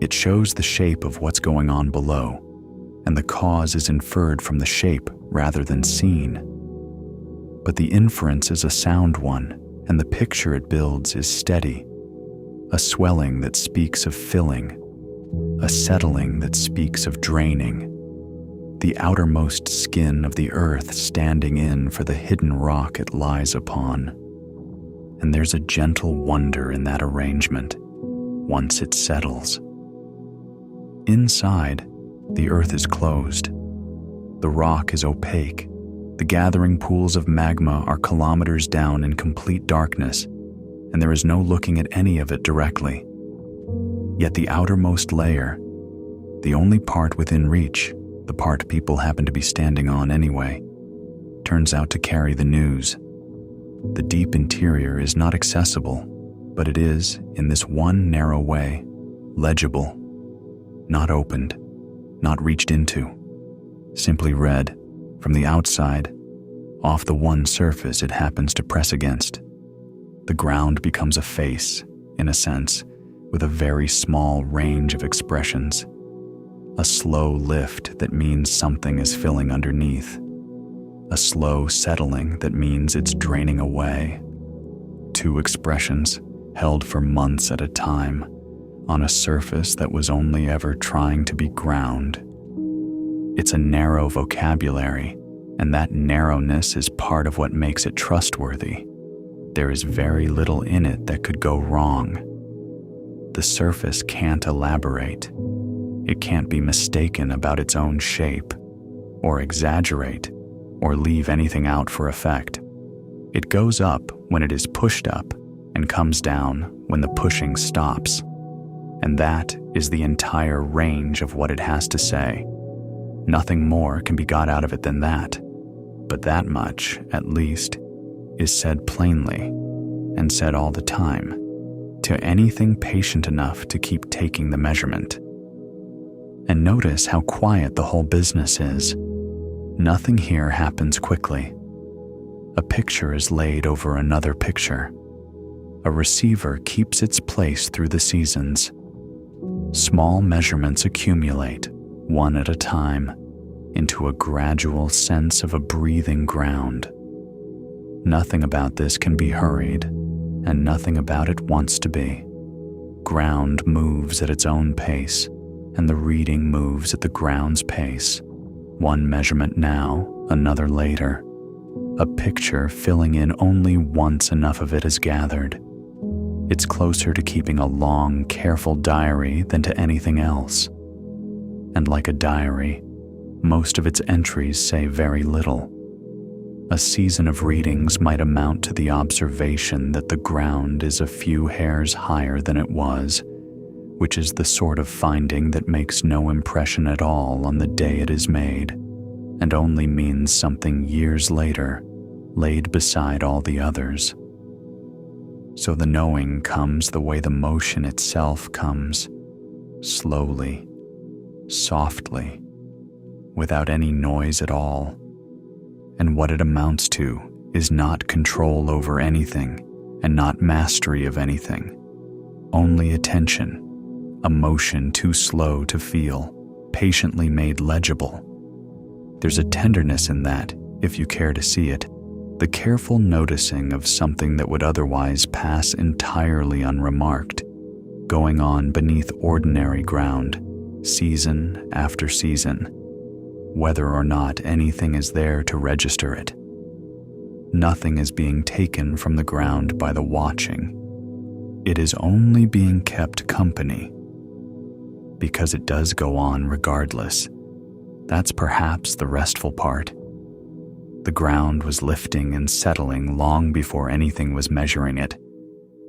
It shows the shape of what's going on below, and the cause is inferred from the shape rather than seen. But the inference is a sound one, and the picture it builds is steady, a swelling that speaks of filling, a settling that speaks of draining, the outermost skin of the earth standing in for the hidden rock it lies upon. And there's a gentle wonder in that arrangement, once it settles. Inside, the earth is closed. The rock is opaque. The gathering pools of magma are kilometers down in complete darkness, and there is no looking at any of it directly. Yet the outermost layer, the only part within reach, the part people happen to be standing on anyway, turns out to carry the news. The deep interior is not accessible, but it is, in this one narrow way, legible, not opened, not reached into, simply read, From the outside, off the one surface it happens to press against, the ground becomes a face, in a sense, with a very small range of expressions. A slow lift that means something is filling underneath. A slow settling that means it's draining away. Two expressions held for months at a time on a surface that was only ever trying to be ground. It's a narrow vocabulary, and that narrowness is part of what makes it trustworthy. There is very little in it that could go wrong. The surface can't elaborate. It can't be mistaken about its own shape, or exaggerate, or leave anything out for effect. It goes up when it is pushed up and comes down when the pushing stops. And that is the entire range of what it has to say. Nothing more can be got out of it than that. But that much, at least, is said plainly, and said all the time, to anything patient enough to keep taking the measurement. And notice how quiet the whole business is. Nothing here happens quickly. A picture is laid over another picture. A receiver keeps its place through the seasons. Small measurements accumulate, one at a time, into a gradual sense of a breathing ground. Nothing about this can be hurried, and nothing about it wants to be. Ground moves at its own pace, and the reading moves at the ground's pace. One measurement now, another later. A picture filling in only once enough of it is gathered. It's closer to keeping a long, careful diary than to anything else. And like a diary, most of its entries say very little. A season of readings might amount to the observation that the ground is a few hairs higher than it was, which is the sort of finding that makes no impression at all on the day it is made, and only means something years later, laid beside all the others. So the knowing comes the way the motion itself comes, slowly, softly, without any noise at all. And what it amounts to is not control over anything and not mastery of anything, only attention, a motion too slow to feel, patiently made legible. There's a tenderness in that, if you care to see it, the careful noticing of something that would otherwise pass entirely unremarked, going on beneath ordinary ground, season after season, whether or not anything is there to register it. Nothing is being taken from the ground by the watching. It is only being kept company, because it does go on regardless. That's perhaps the restful part. The ground was lifting and settling long before anything was measuring it,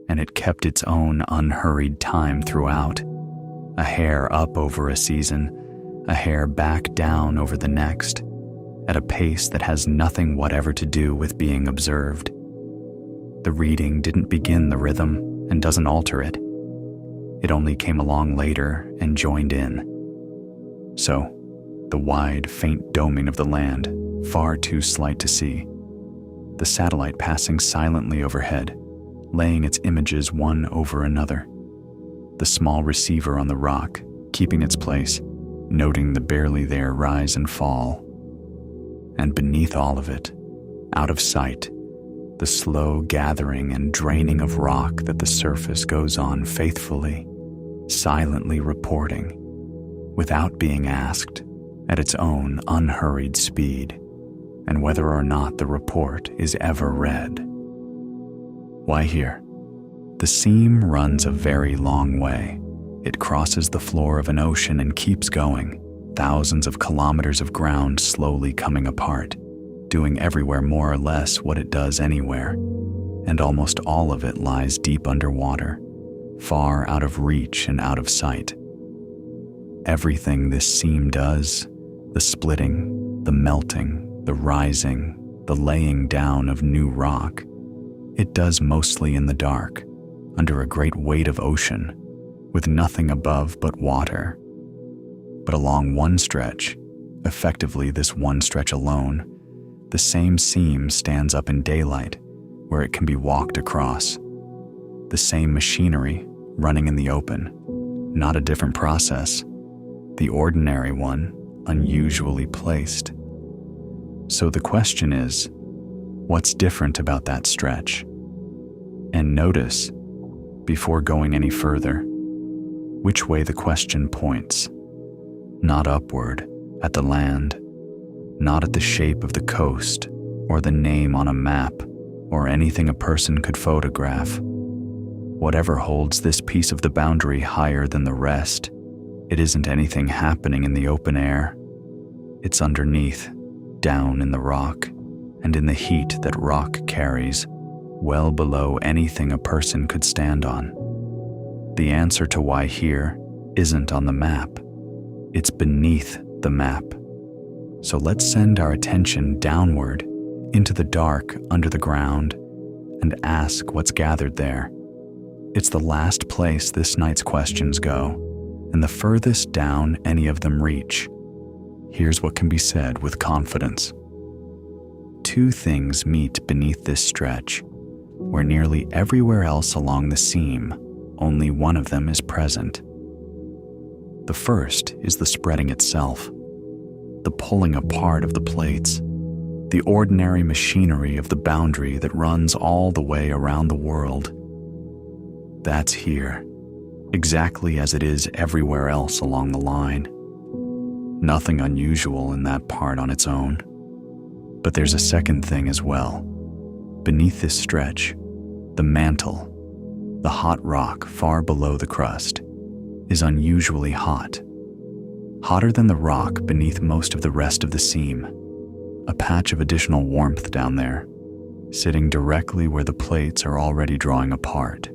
and it kept its own unhurried time throughout. A hair up over a season, a hair back down over the next, at a pace that has nothing whatever to do with being observed. The reading didn't begin the rhythm and doesn't alter it. It only came along later and joined in. So, the wide, faint doming of the land, far too slight to see. The satellite passing silently overhead, laying its images one over another. The small receiver on the rock, keeping its place, noting the barely there rise and fall. And beneath all of it, out of sight, the slow gathering and draining of rock that the surface goes on faithfully, silently reporting, without being asked, at its own unhurried speed, and whether or not the report is ever read. Why here? The seam runs a very long way. It crosses the floor of an ocean and keeps going, thousands of kilometers of ground slowly coming apart, doing everywhere more or less what it does anywhere, and almost all of it lies deep underwater, far out of reach and out of sight. Everything this seam does, the splitting, the melting, the rising, the laying down of new rock, it does mostly in the dark, under a great weight of ocean, with nothing above but water. But along one stretch, Effectively, this one stretch alone, the same seam stands up in daylight where it can be walked across. The same machinery running in the open, not a different process. The ordinary one, unusually placed. So the question is, what's different about that stretch? And notice, before going any further, which way the question points. Not upward, at the land, not at the shape of the coast, or the name on a map, or anything a person could photograph. Whatever holds this piece of the boundary higher than the rest, it isn't anything happening in the open air. It's underneath, down in the rock, and in the heat that rock carries, well below anything a person could stand on. The answer to why here isn't on the map. It's beneath the map. So let's send our attention downward into the dark under the ground and ask what's gathered there. It's the last place this night's questions go, and the furthest down any of them reach. Here's what can be said with confidence. Two things meet beneath this stretch, where nearly everywhere else along the seam, only one of them is present. The first is the spreading itself, the pulling apart of the plates, the ordinary machinery of the boundary that runs all the way around the world. That's here, exactly as it is everywhere else along the line. Nothing unusual in that part on its own. But there's a second thing as well. Beneath this stretch, the mantle, the hot rock far below the crust, is unusually hot. Hotter than the rock beneath most of the rest of the seam. A patch of additional warmth down there, sitting directly where the plates are already drawing apart.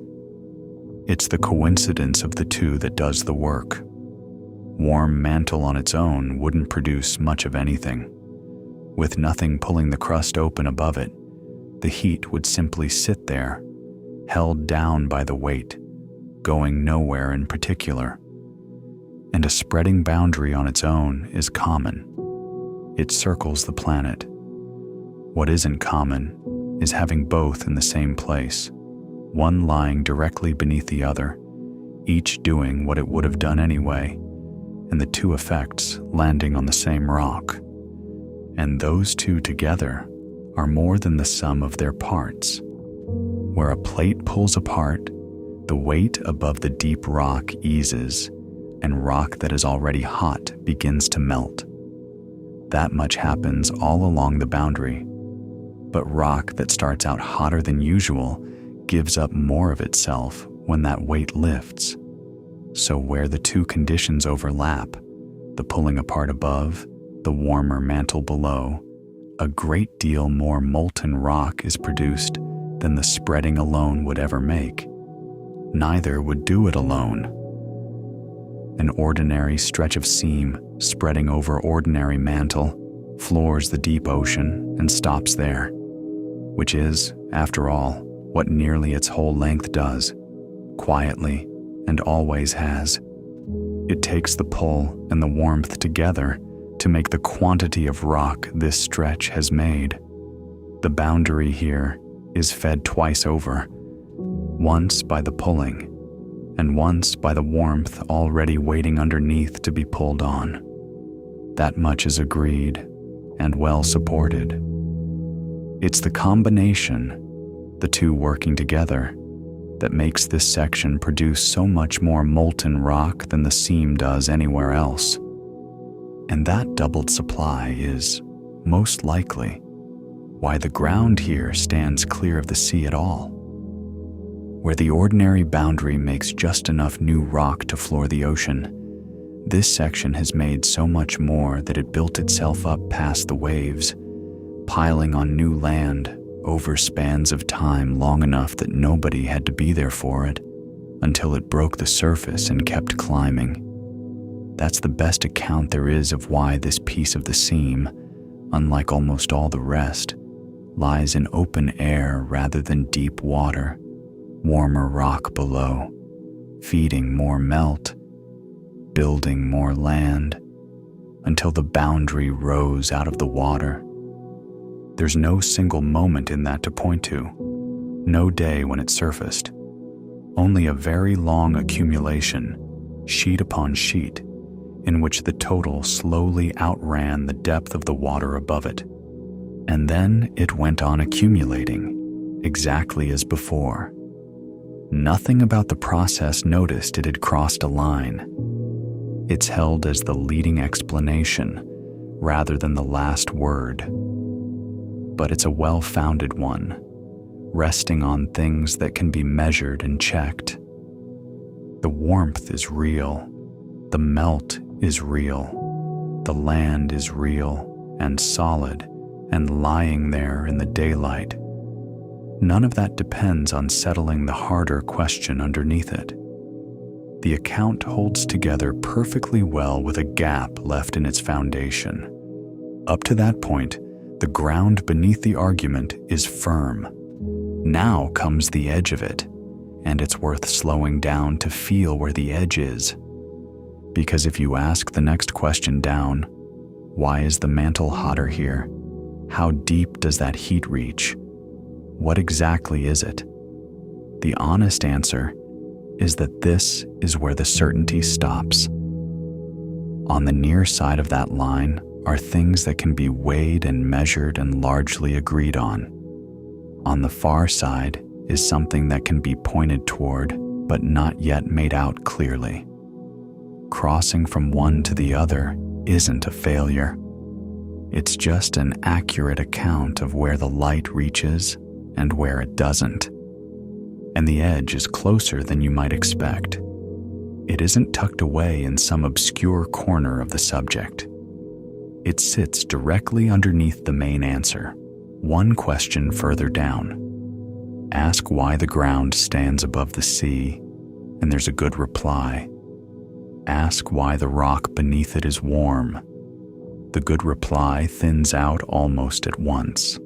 It's the coincidence of the two that does the work. Warm mantle on its own wouldn't produce much of anything. With nothing pulling the crust open above it, the heat would simply sit there, held down by the weight, going nowhere in particular. And a spreading boundary on its own is common. It circles the planet. What isn't common is having both in the same place, one lying directly beneath the other, each doing what it would have done anyway, and the two effects landing on the same rock. And those two together are more than the sum of their parts. Where a plate pulls apart, the weight above the deep rock eases, and rock that is already hot begins to melt. That much happens all along the boundary. But rock that starts out hotter than usual gives up more of itself when that weight lifts. So where the two conditions overlap, the pulling apart above, the warmer mantle below, a great deal more molten rock is produced than the spreading alone would ever make. Neither would do it alone. An ordinary stretch of seam spreading over ordinary mantle floors the deep ocean and stops there, which is, after all, what nearly its whole length does, quietly, and always has. It takes the pull and the warmth together to make the quantity of rock this stretch has made. The boundary here is fed twice over, once by the pulling, and once by the warmth already waiting underneath to be pulled on. That much is agreed and well supported. It's the combination, the two working together, that makes this section produce so much more molten rock than the seam does anywhere else. And that doubled supply is, most likely, why the ground here stands clear of the sea at all. Where the ordinary boundary makes just enough new rock to floor the ocean, this section has made so much more that it built itself up past the waves, piling on new land over spans of time long enough that nobody had to be there for it, until it broke the surface and kept climbing. That's the best account there is of why this piece of the seam, unlike almost all the rest, lies in open air rather than deep water, warmer rock below, feeding more melt, building more land, until the boundary rose out of the water. There's no single moment in that to point to, no day when it surfaced, only a very long accumulation, sheet upon sheet, in which the total slowly outran the depth of the water above it. And then it went on accumulating, exactly as before. Nothing about the process noticed it had crossed a line. It's held as the leading explanation, rather than the last word. But it's a well-founded one, resting on things that can be measured and checked. The warmth is real. The melt is real. The land is real and solid and lying there in the daylight. None of that depends on settling the harder question underneath it. The account holds together perfectly well with a gap left in its foundation. Up to that point, the ground beneath the argument is firm. Now comes the edge of it, and it's worth slowing down to feel where the edge is. Because if you ask the next question down, why is the mantle hotter here? How deep does that heat reach? What exactly is it? The honest answer is that this is where the certainty stops. On the near side of that line are things that can be weighed and measured and largely agreed on. On the far side is something that can be pointed toward but not yet made out clearly. Crossing from one to the other isn't a failure. It's just an accurate account of where the light reaches and where it doesn't. And the edge is closer than you might expect. It isn't tucked away in some obscure corner of the subject. It sits directly underneath the main answer, one question further down. Ask why the ground stands above the sea, and there's a good reply. Ask why the rock beneath it is warm. The good reply thins out almost at once.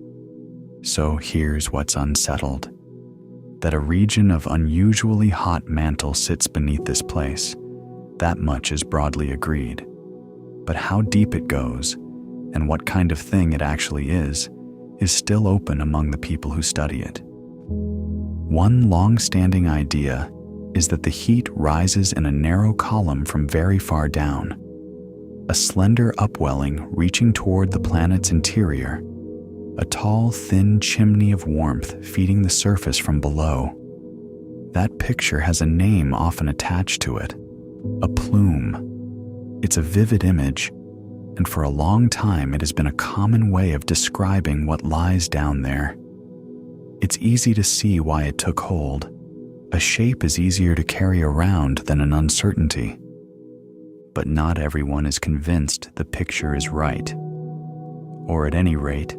So here's what's unsettled. That a region of unusually hot mantle sits beneath this place. That much is broadly agreed. But how deep it goes, and what kind of thing it actually is still open among the people who study it. One long-standing idea is that the heat rises in a narrow column from very far down, a slender upwelling reaching toward the planet's interior, a tall, thin chimney of warmth feeding the surface from below. That picture has a name often attached to it, a plume. It's a vivid image, and for a long time it has been a common way of describing what lies down there. It's easy to see why it took hold. A shape is easier to carry around than an uncertainty. But not everyone is convinced the picture is right. Or at any rate,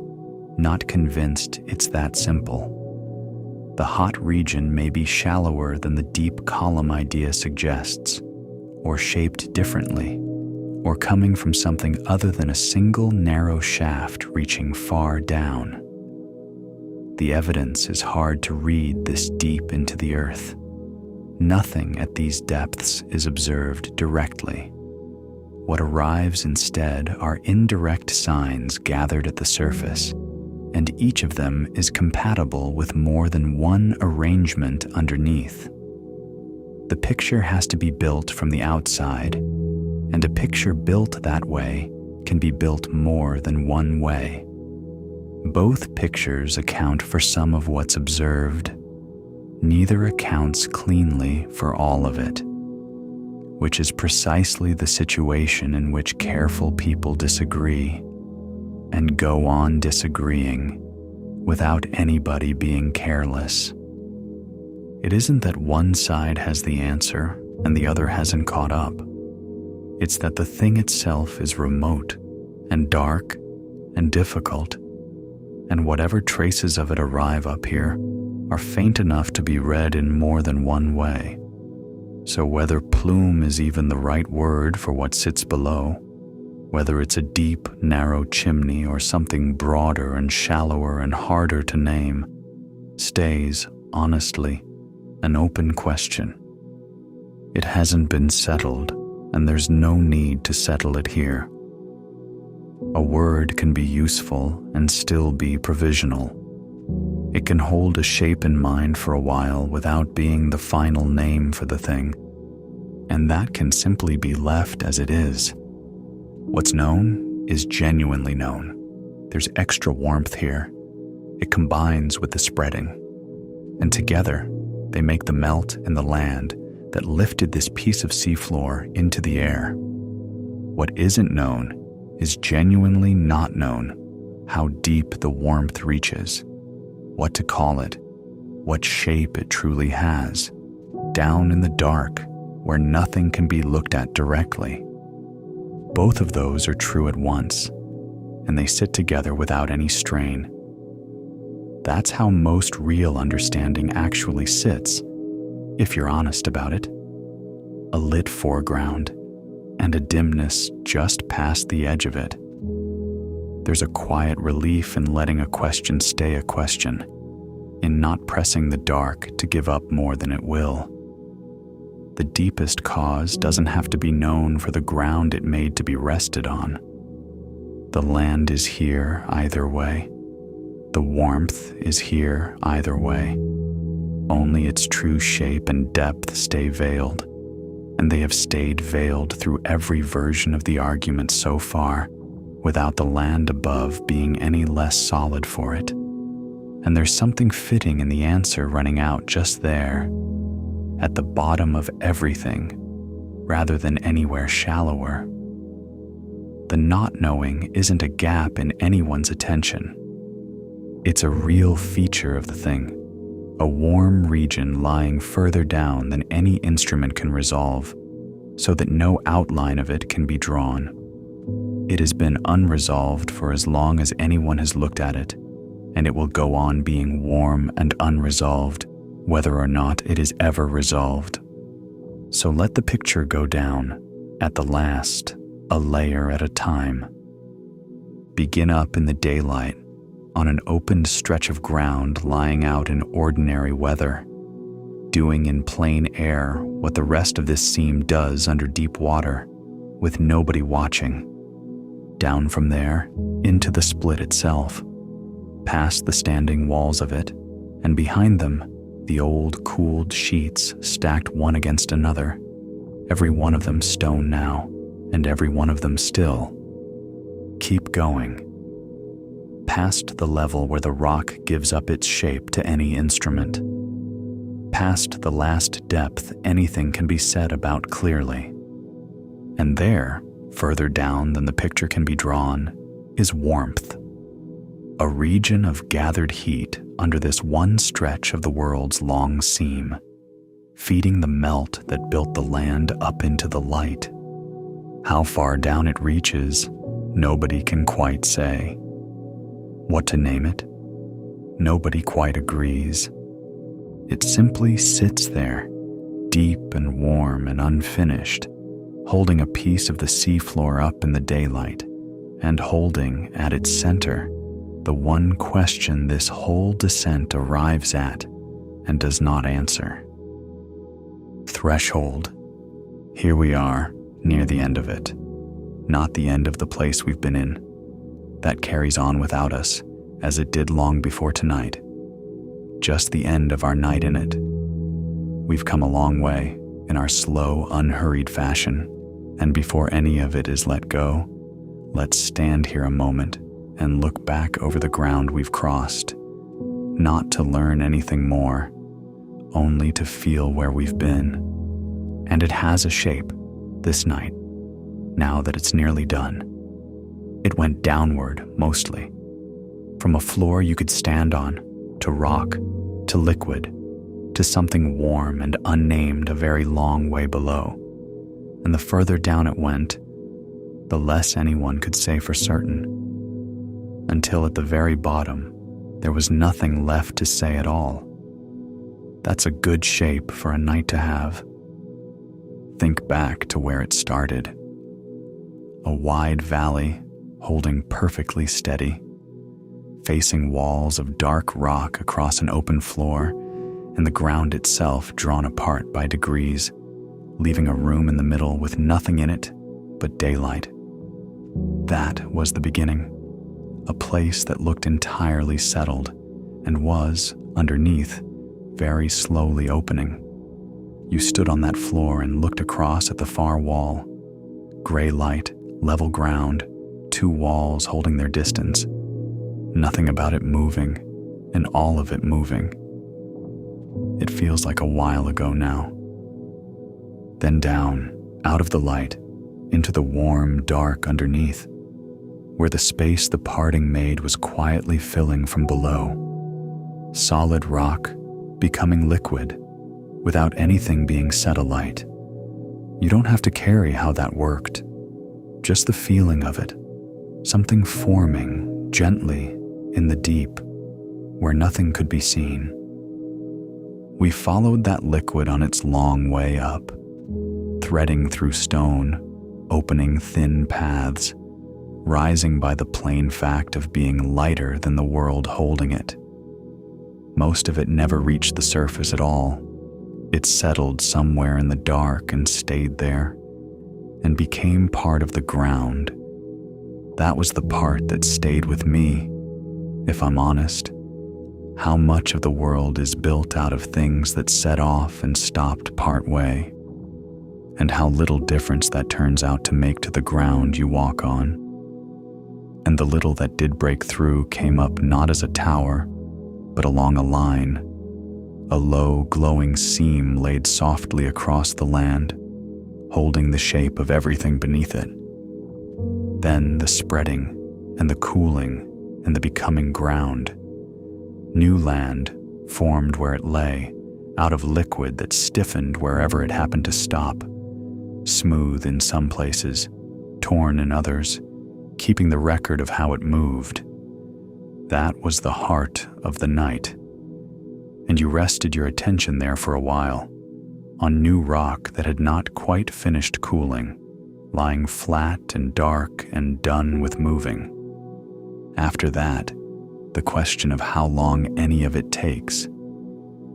not convinced it's that simple. The hot region may be shallower than the deep column idea suggests, or shaped differently, or coming from something other than a single narrow shaft reaching far down. The evidence is hard to read this deep into the earth. Nothing at these depths is observed directly. What arrives instead are indirect signs gathered at the surface, and each of them is compatible with more than one arrangement underneath. The picture has to be built from the outside, and a picture built that way can be built more than one way. Both pictures account for some of what's observed. Neither accounts cleanly for all of it, which is precisely the situation in which careful people disagree and go on disagreeing without anybody being careless. It isn't that one side has the answer and the other hasn't caught up. It's that the thing itself is remote and dark and difficult, and whatever traces of it arrive up here are faint enough to be read in more than one way. So whether plume is even the right word for what sits below, whether it's a deep, narrow chimney or something broader and shallower and harder to name, stays, honestly, an open question. It hasn't been settled, and there's no need to settle it here. A word can be useful and still be provisional. It can hold a shape in mind for a while without being the final name for the thing, and that can simply be left as it is. What's known is genuinely known. There's extra warmth here. It combines with the spreading, and together they make the melt in the land that lifted this piece of seafloor into the air. What isn't known is genuinely not known, how deep the warmth reaches, what to call it, what shape it truly has, down in the dark where nothing can be looked at directly. Both of those are true at once, and they sit together without any strain. That's how most real understanding actually sits, if you're honest about it. A lit foreground and a dimness just past the edge of it. There's a quiet relief in letting a question stay a question, in not pressing the dark to give up more than it will. The deepest cause doesn't have to be known for the ground it made to be rested on. The land is here either way. The warmth is here either way. Only its true shape and depth stay veiled, and they have stayed veiled through every version of the argument so far, without the land above being any less solid for it. And there's something fitting in the answer running out just there, at the bottom of everything, rather than anywhere shallower. The not knowing isn't a gap in anyone's attention. It's a real feature of the thing, a warm region lying further down than any instrument can resolve, so that no outline of it can be drawn. It has been unresolved for as long as anyone has looked at it, and it will go on being warm and unresolved, whether or not it is ever resolved. So let the picture go down, at the last, a layer at a time. Begin up in the daylight, on an opened stretch of ground lying out in ordinary weather, doing in plain air what the rest of this seam does under deep water, with nobody watching. Down from there, into the split itself, past the standing walls of it, and behind them, the old cooled sheets stacked one against another, every one of them stone now, and every one of them still. Keep going. Past the level where the rock gives up its shape to any instrument. Past the last depth anything can be said about clearly. And there, further down than the picture can be drawn, is warmth. A region of gathered heat under this one stretch of the world's long seam, feeding the melt that built the land up into the light. How far down it reaches, nobody can quite say. What to name it? Nobody quite agrees. It simply sits there, deep and warm and unfinished, holding a piece of the seafloor up in the daylight, and holding at its center the one question this whole descent arrives at and does not answer. Threshold. Here we are, near the end of it. Not the end of the place we've been in. That carries on without us, as it did long before tonight. Just the end of our night in it. We've come a long way, in our slow, unhurried fashion, and before any of it is let go, let's stand here a moment and look back over the ground we've crossed, not to learn anything more, only to feel where we've been. And it has a shape, this night, now that it's nearly done. It went downward, mostly. From a floor you could stand on, to rock, to liquid, to something warm and unnamed a very long way below. And the further down it went, the less anyone could say for certain. Until at the very bottom, there was nothing left to say at all. That's a good shape for a night to have. Think back to where it started. A wide valley, holding perfectly steady, facing walls of dark rock across an open floor, and the ground itself drawn apart by degrees, leaving a room in the middle with nothing in it but daylight. That was the beginning, a place that looked entirely settled and was, underneath, very slowly opening. You stood on that floor and looked across at the far wall. Gray light, level ground, two walls holding their distance. Nothing about it moving, and all of it moving. It feels like a while ago now. Then down, out of the light, into the warm dark underneath, where the space the parting made was quietly filling from below. Solid rock becoming liquid, without anything being set alight. You don't have to carry how that worked, just the feeling of it, something forming gently in the deep, where nothing could be seen. We followed that liquid on its long way up, threading through stone, opening thin paths, rising by the plain fact of being lighter than the world holding it. Most of it never reached the surface at all. It settled somewhere in the dark and stayed there, and became part of the ground. That was the part that stayed with me, if I'm honest. How much of the world is built out of things that set off and stopped part way, and how little difference that turns out to make to the ground you walk on. And the little that did break through came up not as a tower, but along a line, a low, glowing seam laid softly across the land, holding the shape of everything beneath it. Then the spreading and the cooling and the becoming ground. New land formed where it lay, out of liquid that stiffened wherever it happened to stop, smooth in some places, torn in others, keeping the record of how it moved. That was the heart of the night. And you rested your attention there for a while, on new rock that had not quite finished cooling, lying flat and dark and done with moving. After that, the question of how long any of it takes,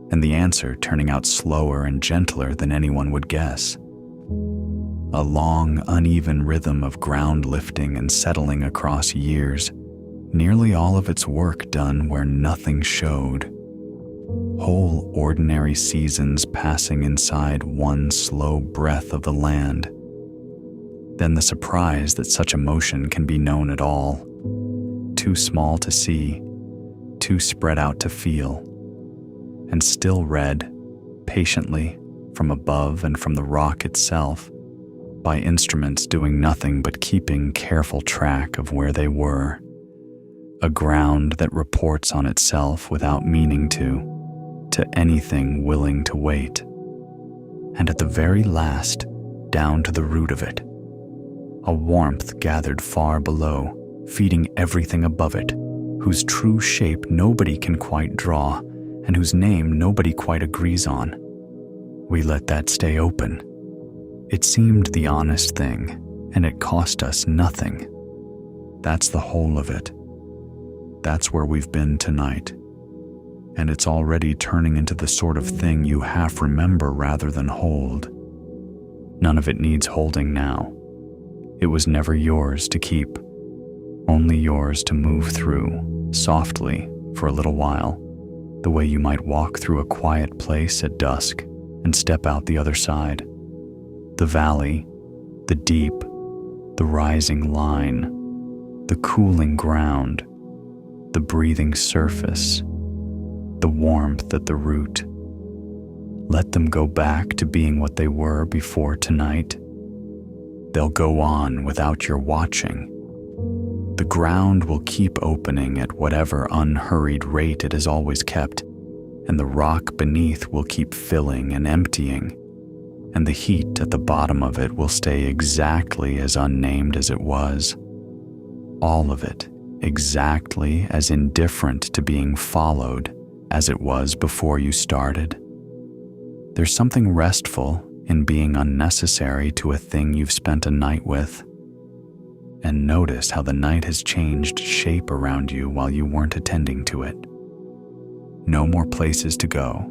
and the answer turning out slower and gentler than anyone would guess. A long, uneven rhythm of ground lifting and settling across years, nearly all of its work done where nothing showed. Whole ordinary seasons passing inside one slow breath of the land. Then the surprise that such emotion can be known at all. Too small to see, too spread out to feel. And still read, patiently, from above and from the rock itself, by instruments doing nothing but keeping careful track of where they were. A ground that reports on itself without meaning to anything willing to wait. And at the very last, down to the root of it, a warmth gathered far below, feeding everything above it, whose true shape nobody can quite draw, and whose name nobody quite agrees on. We let that stay open. It seemed the honest thing, and it cost us nothing. That's the whole of it. That's where we've been tonight. And it's already turning into the sort of thing you half remember rather than hold. None of it needs holding now. It was never yours to keep, only yours to move through, softly, for a little while, the way you might walk through a quiet place at dusk and step out the other side. The valley, the deep, the rising line, the cooling ground, the breathing surface, the warmth at the root. Let them go back to being what they were before tonight. They'll go on without your watching. The ground will keep opening at whatever unhurried rate it has always kept, and the rock beneath will keep filling and emptying, and the heat at the bottom of it will stay exactly as unnamed as it was. All of it exactly as indifferent to being followed as it was before you started. There's something restful in being unnecessary to a thing you've spent a night with. And notice how the night has changed shape around you while you weren't attending to it. No more places to go,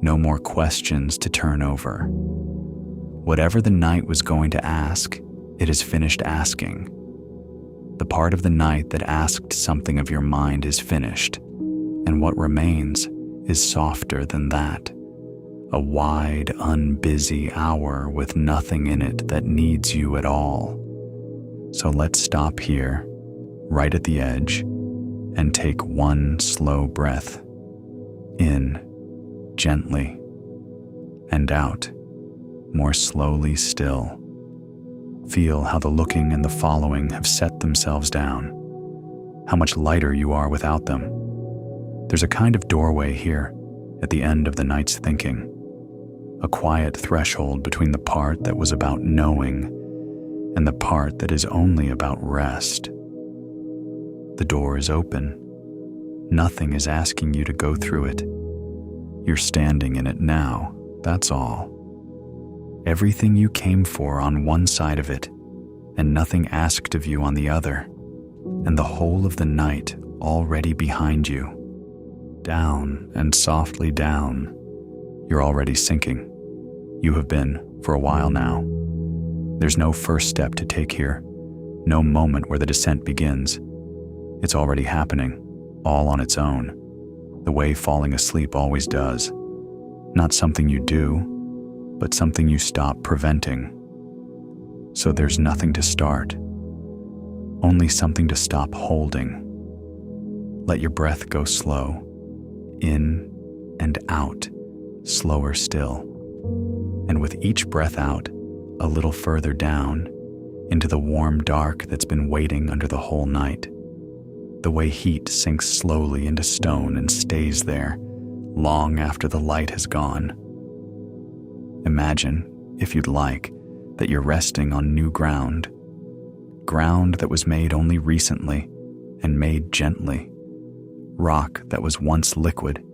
no more questions to turn over. Whatever the night was going to ask, it has finished asking, The part of the night that asked something of your mind is finished, and what remains is softer than that. A wide, unbusy hour with nothing in it that needs you at all. So let's stop here, right at the edge, and take one slow breath. In, gently, and out, more slowly still. Feel how the looking and the following have set themselves down, how much lighter you are without them. There's a kind of doorway here at the end of the night's thinking, a quiet threshold between the part that was about knowing and the part that is only about rest. The door is open. Nothing is asking you to go through it. You're standing in it now, that's all. Everything you came for on one side of it, and nothing asked of you on the other, and the whole of the night already behind you. Down and softly down. You're already sinking. You have been for a while now. There's no first step to take here, no moment where the descent begins. It's already happening, all on its own, the way falling asleep always does. Not something you do, but something you stop preventing. So there's nothing to start, only something to stop holding. Let your breath go slow, in and out, slower still. And with each breath out, a little further down, into the warm dark that's been waiting under the whole night. The way heat sinks slowly into stone and stays there, long after the light has gone. Imagine, if you'd like, that you're resting on new ground that was made only recently and made gently, rock that was once liquid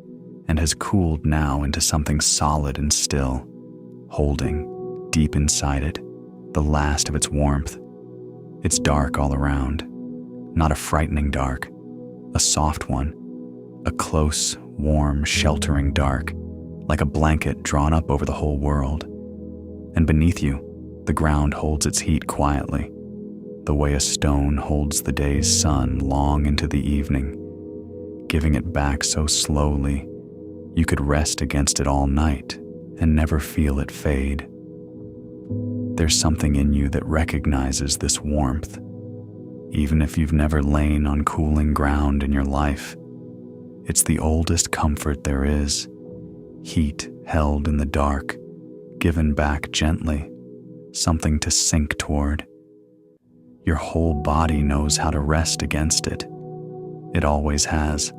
and has cooled now into something solid and still, holding, deep inside it, the last of its warmth. It's dark all around, not a frightening dark, a soft one, a close, warm, sheltering dark, like a blanket drawn up over the whole world. And beneath you, the ground holds its heat quietly, the way a stone holds the day's sun long into the evening, giving it back so slowly you could rest against it all night and never feel it fade. There's something in you that recognizes this warmth, even if you've never lain on cooling ground in your life. It's the oldest comfort there is. Heat held in the dark, given back gently, something to sink toward. Your whole body knows how to rest against it. It always has.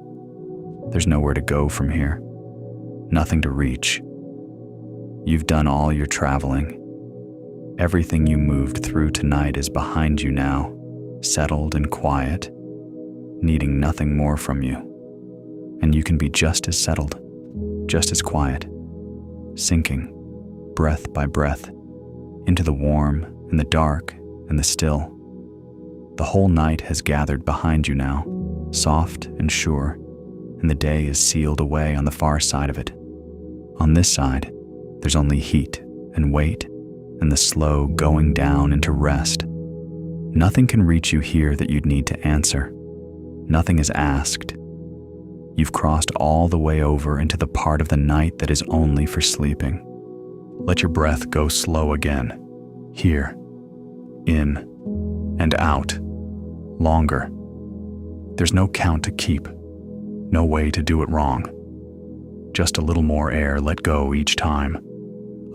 There's nowhere to go from here, nothing to reach. You've done all your traveling. Everything you moved through tonight is behind you now, settled and quiet, needing nothing more from you. And you can be just as settled, just as quiet, sinking, breath by breath, into the warm and the dark and the still. The whole night has gathered behind you now, soft and sure, and the day is sealed away on the far side of it. On this side, there's only heat and weight and the slow going down into rest. Nothing can reach you here that you'd need to answer. Nothing is asked. You've crossed all the way over into the part of the night that is only for sleeping. Let your breath go slow again. Here, in and out, longer. There's no count to keep, no way to do it wrong. Just a little more air let go each time,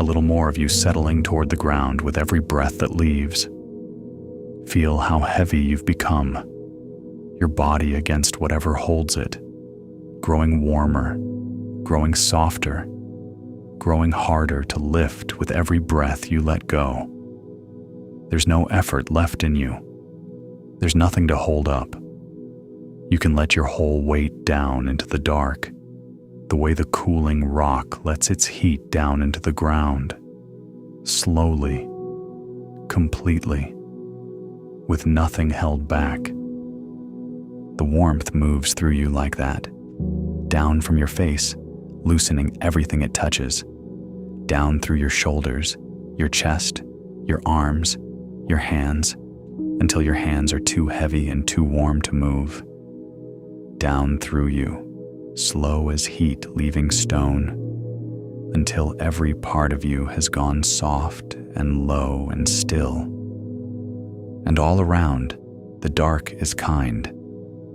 a little more of you settling toward the ground with every breath that leaves. Feel how heavy you've become, your body against whatever holds it, growing warmer, growing softer, growing harder to lift with every breath you let go. There's no effort left in you. There's nothing to hold up. You can let your whole weight down into the dark, the way the cooling rock lets its heat down into the ground, slowly, completely, with nothing held back. The warmth moves through you like that, down from your face, loosening everything it touches, down through your shoulders, your chest, your arms, your hands, until your hands are too heavy and too warm to move. Down through you, slow as heat leaving stone, until every part of you has gone soft and low and still. And all around, the dark is kind.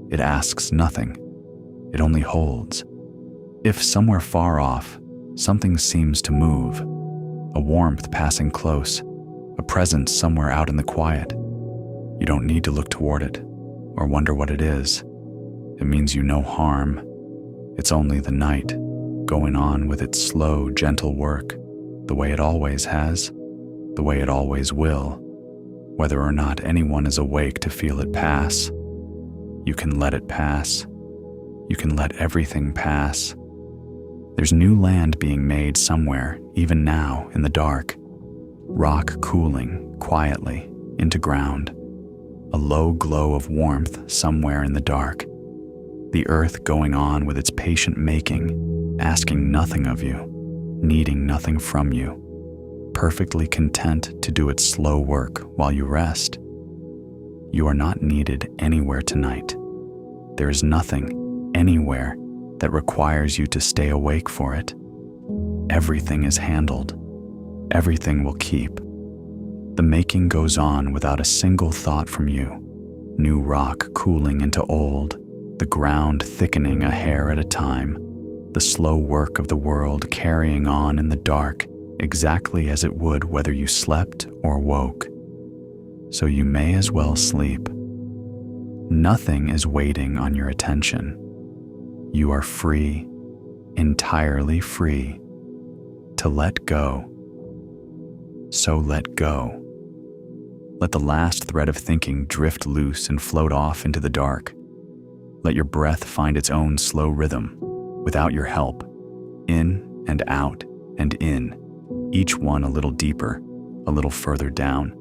It asks nothing. It only holds. If somewhere far off, something seems to move, a warmth passing close, a presence somewhere out in the quiet, you don't need to look toward it or wonder what it is. It means you no harm. It's only the night, going on with its slow, gentle work, the way it always has, the way it always will, whether or not anyone is awake to feel it pass. You can let it pass. You can let everything pass. There's new land being made somewhere, even now, in the dark. Rock cooling, quietly, into ground. A low glow of warmth somewhere in the dark. The earth going on with its patient making, asking nothing of you, needing nothing from you, perfectly content to do its slow work while you rest. You are not needed anywhere tonight. There is nothing, anywhere, that requires you to stay awake for it. Everything is handled. Everything will keep. The making goes on without a single thought from you. New rock cooling into old, the ground thickening a hair at a time, the slow work of the world carrying on in the dark exactly as it would whether you slept or woke. So you may as well sleep. Nothing is waiting on your attention. You are free, entirely free, to let go. So let go. Let the last thread of thinking drift loose and float off into the dark. Let your breath find its own slow rhythm, without your help, in and out and in, each one a little deeper, a little further down.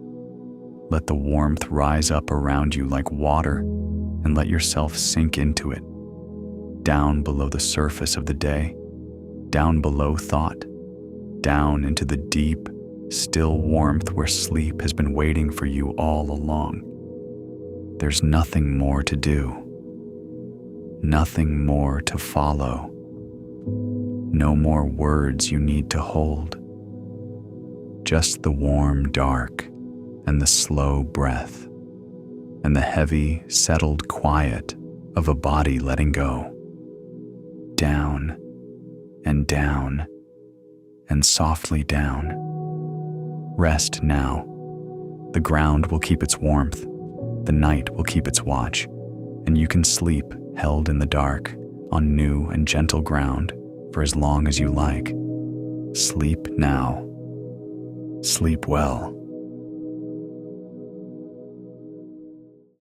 Let the warmth rise up around you like water, and let yourself sink into it, down below the surface of the day, down below thought, down into the deep, still warmth where sleep has been waiting for you all along. There's nothing more to do, nothing more to follow, no more words you need to hold, just the warm dark and the slow breath and the heavy, settled quiet of a body letting go. Down and down and softly down. Rest now. The ground will keep its warmth, the night will keep its watch, and you can sleep held in the dark on new and gentle ground for as long as you like. Sleep now. Sleep well.